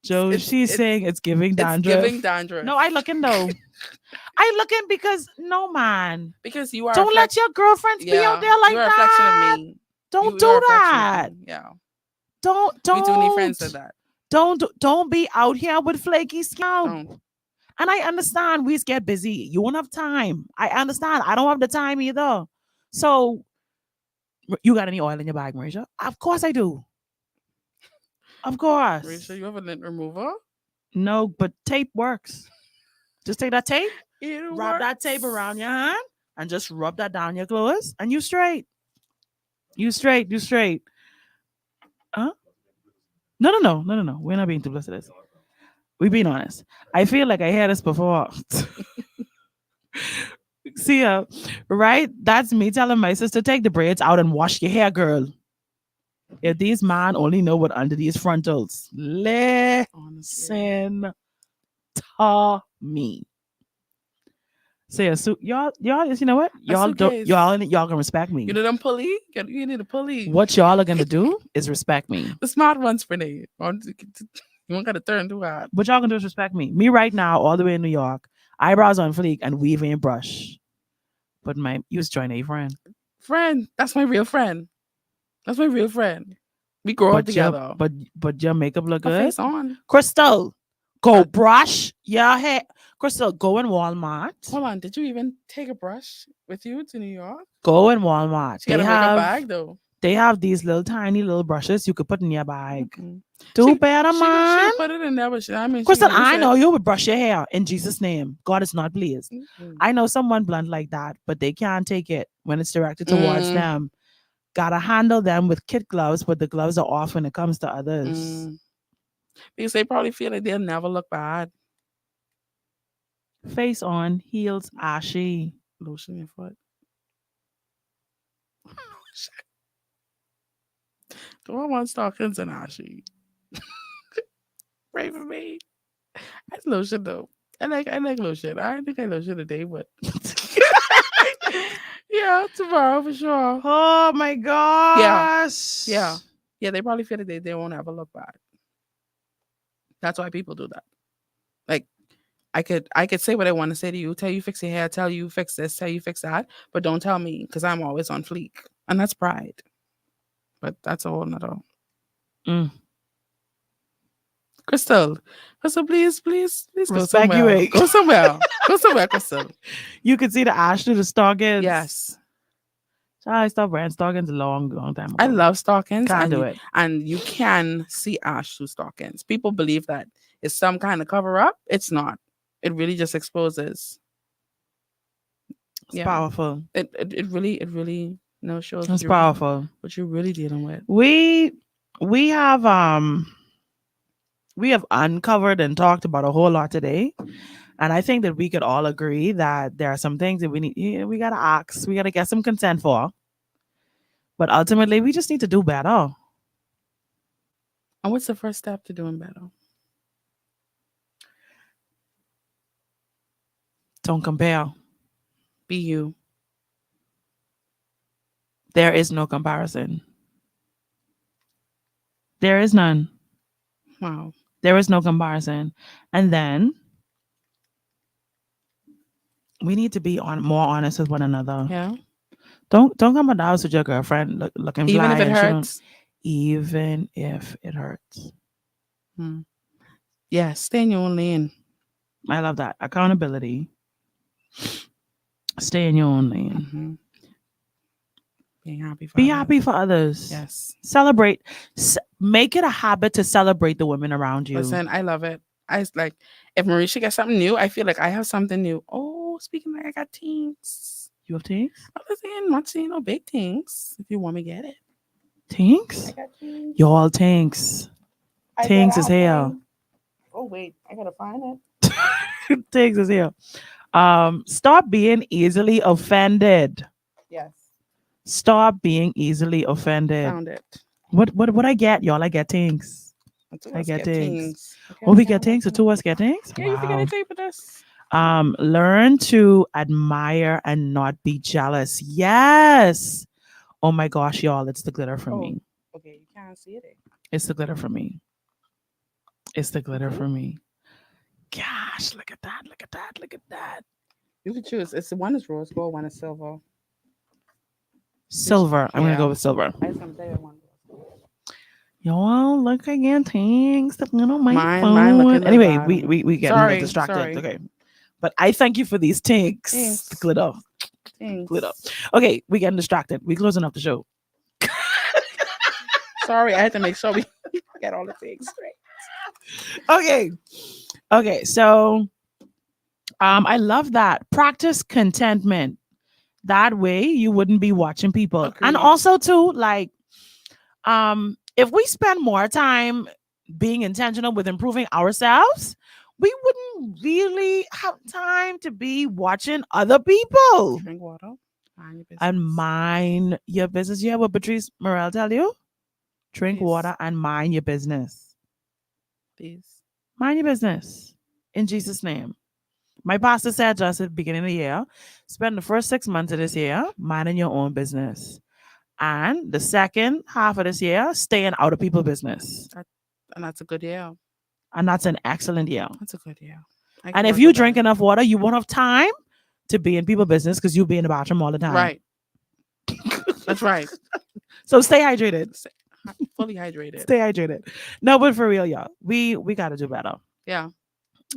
Joe, she's it's- saying it's giving It's dandruff. giving dandruff. No, I looking though. I looking because no man. because you are. Don't let your girlfriends be out there like you're a reflection that. of me. Don't You do are a reflection of that. me. Yeah. Don't. Me too many friends said that. Don't be out here with flaky scalp. Don't. And I understand we get busy. You won't have time. I understand. I don't have the time either. So you got any oil in your bag, Marisha? Of course I do. Of course. Marisha, you have a lint remover? No, but tape works. Just take that tape, It wrap that tape around your hand, and just rub that down your clothes, and you straight. You straight. Huh? No. We're not being too duplicitous. We're being honest. I feel like I heard this before. See ya, right? That's me telling my sister, take the braids out and wash your hair, girl. If these man only know what under these frontals, listen to me. Say y'all, you know what? Y'all don't, suitcase. y'all can respect me. You know them pulley? You need a pulley. What y'all are gonna do is respect me. The smart ones for me. You won't gotta turn too hard. What y'all gonna do is respect me. Me right now, all the way in New York, eyebrows on fleek and weave and brush. But you was joining a friend. Friend. That's my real friend. That's my real friend. We grow up But your together. but your makeup look Her good. face on. Crystal, go Uh, brush your hair. Crystal, go in Walmart. Hold on. Did you even take a brush with you to New York? Go in Walmart. She got a makeup bag though. They have these little tiny little brushes you could put in your bag. Mm-mm. Do She- better, man. She'll put it in there, but I mean, she Crystal, can use I it. know you would brush your hair in Jesus' name. God is not pleased. Mm-mm. I know someone blunt like that, but they can't take it when it's directed towards Mm. them. Gotta handle them with kid gloves, but the gloves are off when it comes to others. Mm. Because they probably feel like they'll never look bad. Face on, heels ashy. Lotion your foot. Do I want stockings and ashy? Pray for me. I lotion though. I like lotion. I think I lotion today, but yeah, tomorrow for sure. Oh my gosh. Yeah. Yeah, they probably feel that they won't ever look bad. That's why people do that. Like I could say what I want to say to you, tell you fix your hair, tell you fix this, tell you fix that, but don't tell me because I'm always on fleek. And that's pride. But that's a whole nother. Mm. Crystal, please go Respect somewhere. you, eh? Go somewhere. Go somewhere, Crystal. You could see the ash through the stockings. Yes. I stopped wearing stockings a long time ago. I love stockings. Can't and do you, it. And you can see ash through stockings. People believe that it's some kind of cover up. It's not. It really just exposes. It's powerful. It really shows It's powerful. what you're really dealing with. We have uncovered and talked about a whole lot today. And I think that we could all agree that there are some things that we gotta ask, we gotta get some consent for. But ultimately we just need to do better. And what's the first step to doing better? Don't compare. Be you. There is no comparison. There is none. Wow. There is no comparison. And then we need to be more honest with one another. Yeah. Don't come in the house with your girlfriend looking Even fly if it and she don't- hurts. Even if it hurts. Yeah, stay in your own lane. I love that. Accountability. Stay in your own lane. Mm-hmm. Being happy for Be others. happy for others. Yes. Celebrate. Make it a habit to celebrate the women around you. Listen, I love it. I like if Mericha gets something new, I feel like I have something new. Oh, speaking like I got things. You have things? I was saying, not saying no big things. If you want me, get it. Things? I got things. Y'all things. Things is here. Oh wait, I gotta find Things is here. Stop being easily offended. it. Yes, Stop being easily offended. found it. What I get, y'all? I get things. I get things. Okay, Oh, we okay, get things. The okay. two of us get things. Yeah, you forget Wow. to tape for this. Learn to admire and not be jealous. Yes. Oh my gosh, y'all, it's the glitter for me. Okay, you can't see it. It's the glitter for me. It's the glitter for me. Gosh, look at that. Look at that. Look at that. You can choose. It's one is rose gold, one is silver. Silver. I'm gonna Yeah. go with silver. I just gonna tell you one. Y'all look again things that on my Mine phone. looking the Anyway, bottom. we get a little distracted. Sorry. Okay. But I thank you for these tinks. Thanks. The glitter. Thanks. Glitter. Okay, we getting distracted. We closing up the show. Sorry, I had to make sure we get all the things straight. Okay, so I love that. Practice contentment. That way you wouldn't be watching people. Agreed. And also too, like if we spend more time being intentional with improving ourselves, we wouldn't really have time to be watching other people. Drink water. Mind your business. And mind your business. You hear what Patrice Morel tell you? Drink Please. water and mind your business. Please. Mind your business. In Jesus' name. My pastor said just at the beginning of the year, spend the first 6 months of this year minding your own business. And the second half of this year, staying out of people's business. And that's a good year. And that's an excellent year. That's a good year. And if you drink enough water, you won't have time to be in people's business because you'll be in the bathroom all the time. Right. That's right. So stay hydrated. Fully hydrated. Stay hydrated. No, but for real, y'all, we got to do better. Yeah.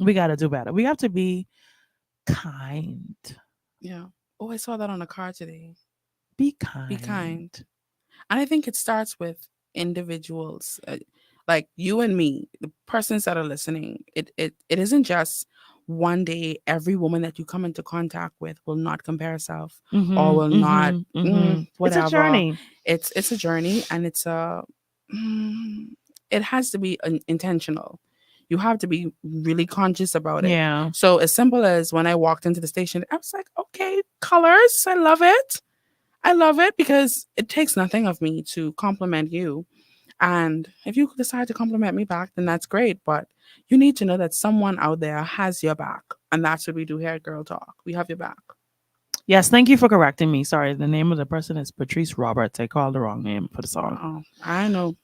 We got to do better. We have to be kind. Yeah. Oh, I saw that on a car today. Be kind. Be kind. And I think it starts with individuals, like you and me, the persons that are listening. It isn't just one day every woman that you come into contact with will not compare herself or will not It's whatever. a journey. It's a journey, and it's a it has to be intentional. You have to be really conscious about it. Yeah. So as simple as when I walked into the station, I was like, okay, colors, I love it. I love it because it takes nothing of me to compliment you. And if you decide to compliment me back, then that's great. But you need to know that someone out there has your back. And that's what we do here at Girl Talk. We have your back. Yes, thank you for correcting me. Sorry, the name of the person is Patrice Roberts. I called the wrong name for the song. Oh, I know.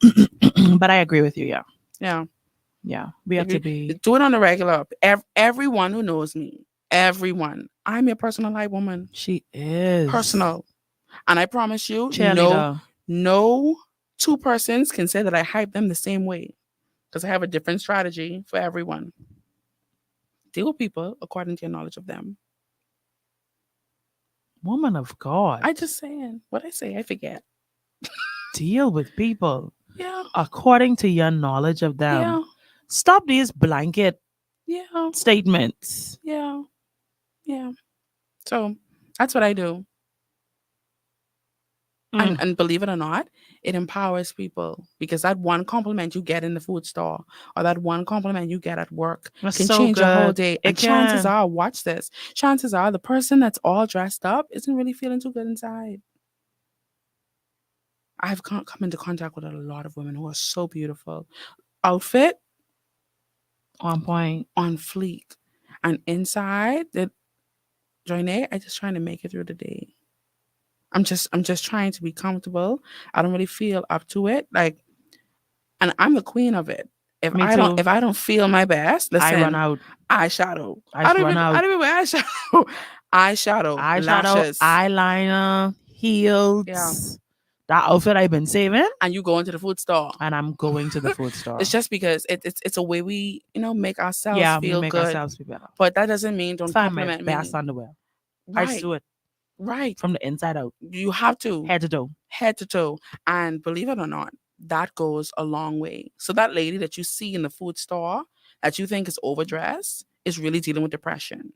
But I agree with you. Yeah. Yeah. Yeah. We have to be. Do it on the regular. Everyone who knows me, everyone. I'm your personal hype woman. She is. Personal. And I promise you, Cheerleader. no two persons can say that I hype them the same way. Because I have a different strategy for everyone. Deal with people according to your knowledge of them. Woman of God. I just saying. What I say, I forget. Deal with people Yeah. according to your knowledge of them. Yeah. Stop these blanket Yeah. statements. Yeah. Yeah. So that's what I do. And believe it or not, it empowers people because that one compliment you get in the food store or that one compliment you get at work That's can so change your whole good. day. It And chances can. are, watch this, chances are the person that's all dressed up isn't really feeling too good inside. I've come into contact with a lot of women who are so beautiful. Outfit On point. on fleek. And inside, the Joinae, I just trying to make it through the day. I'm just trying to be comfortable. I don't really feel up to it. Like, and I'm the queen of it. If Me I too. don't feel my best, listen, I run out. eyeshadow. I don't run even out. I don't even wear eyeshadow. eyeshadow, Eyeshadow, lashes. eyeliner, heels. Yeah. That outfit I've been saving. And you go into the food store. And I'm going to the food store. It's just because it's a way we, make ourselves feel we make good. ourselves feel better. But that doesn't mean don't Find my compliment me. best underwear. I Right. just do it Right. from the inside out. You have to. Head to toe. Head to toe. And believe it or not, that goes a long way. So that lady that you see in the food store that you think is overdressed is really dealing with depression.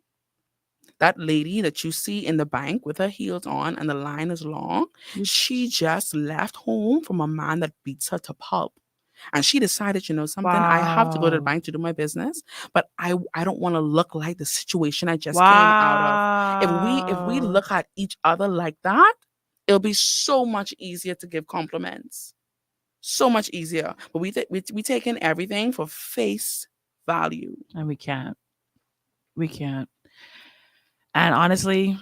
That lady that you see in the bank with her heels on and the line is long, she just left home from a man that beats her to pulp. And she decided, something, I have to go to the Wow. bank to do my business, but I don't want to look like the situation I just came out of. If we look at each other like that, it'll be so much easier to give compliments. So much easier. But we taking everything for face value. And we can't. We can't. And honestly,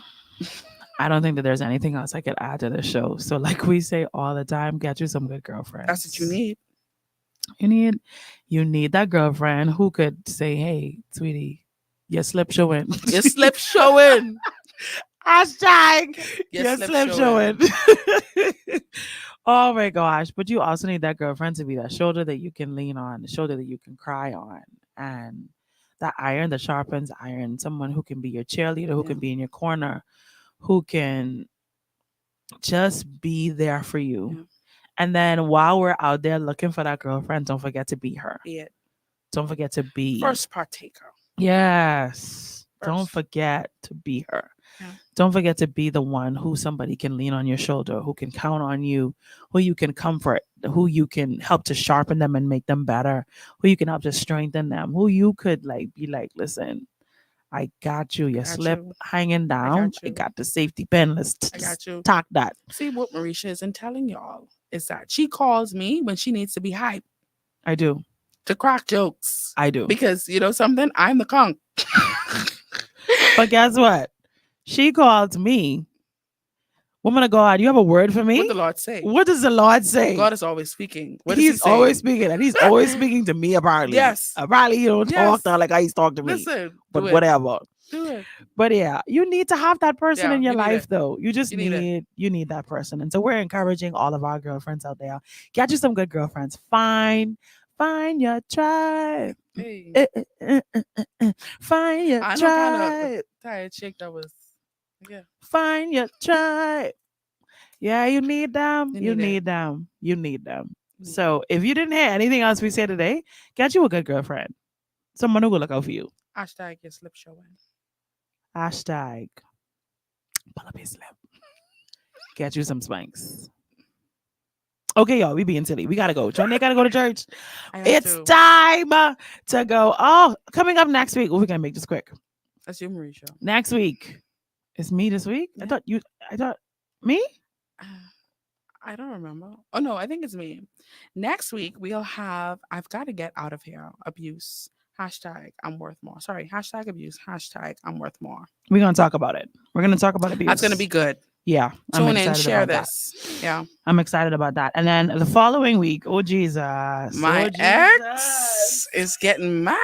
I don't think that there's anything else I could add to the show. So like we say all the time, get you some good girlfriends. That's what you need. You need that girlfriend who could say, hey, sweetie, your slip showing. Your slip showing. Hashtag Your slip showing. Oh my gosh. But you also need that girlfriend to be that shoulder that you can lean on, the shoulder that you can cry on. And that iron that sharpens iron. Someone who can be your cheerleader, who can be in your corner, who can just be there for you. Yeah. And then while we're out there looking for that girlfriend, don't forget to be her. Yeah. Don't forget to be First partaker. Yes. First. Don't forget to be her. Yeah. Don't forget to be the one who somebody can lean on your shoulder, who can count on you, who you can comfort, who you can help to sharpen them and make them better, who you can help to strengthen them, who you could be like, listen, I got you. Your slip hanging down. I got the safety pin. Let's I got you. talk that. See, what Mericha isn't telling y'all is that she calls me when she needs to be hyped. I do. To crack jokes. I do. Because, something? I'm the conch. But guess what? She called me. Woman of God, you have a word for me? What the Lord say? What does the Lord say? God is always speaking. What He's always speaking, and he's always speaking to me, apparently. Yes. Apparently, you don't talk to her like how he's talking to me. Listen. But whatever. Do it. But yeah, you need to have that person Yeah, in your you need life it. though. You just You need it. you need that person. And so we're encouraging all of our girlfriends out there. Get you some good girlfriends. Find your tribe. Hey, Eh, eh, eh, eh, eh, eh. Find your I know kind of tribe. tired chick that was. Yeah, Find your tribe. Yeah, you need them. you You need it. need them. You need them. You need So if you didn't hear anything else we said today, get you a good girlfriend. Someone who will look out for you. it. Hashtag your slip showing. Hashtag pull up his slip. Get you some spanks. Okay, y'all, we being silly. We gotta go. Johnny gotta go to church. I have It's to. time to go. Oh, coming up next week. Oh, we're gonna make this quick. That's you, Mericha. Next week. It's me this week? Yeah. I thought me? I don't remember. Oh no, I think it's me. Next week we'll have I've got to get out of here. Abuse. Hashtag I'm worth more. Sorry, hashtag abuse. Hashtag I'm worth more. We're gonna talk about it. We're gonna talk about abuse. That's gonna be good. yeah. I'm Tune in, excited share about that. this. Yeah. I'm excited about that. And then the following week, oh Jesus. My Oh, ex is getting married.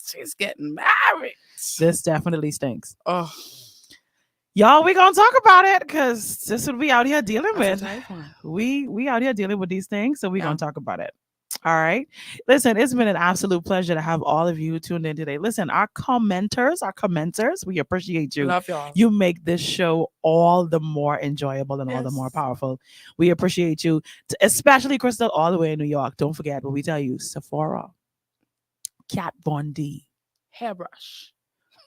She's getting married. This definitely stinks. Oh, Y'all, we gonna talk about it because this is what we out here dealing that's with. a tight one. We out here dealing with these things, so we Yeah. gonna talk about it. All right. Listen, it's been an absolute pleasure to have all of you tuned in today. Listen, our commenters, we appreciate you. Love y'all. You make this show all the more enjoyable and all the more Yes. powerful. We appreciate you, especially Crystal, all the way in New York. Don't forget what we tell you: Sephora, Kat Von D. Hairbrush.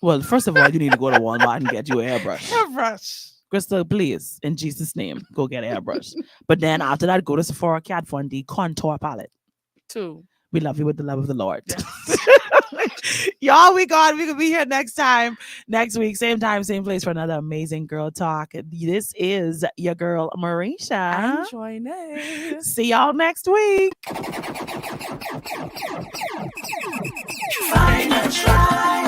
Well, first of all, you need to go to Walmart and get you a hairbrush. Hairbrush. Crystal, please, in Jesus' name, go get a hairbrush. But then after that, go to Sephora, Kat Von D contour palette. 2. We love you with the love of the Lord. Yes. Y'all, we gone. We could be here next week, same time, same place for another amazing girl talk. This is your girl, Mericha. And Joinae. See y'all next week. Find a tribe.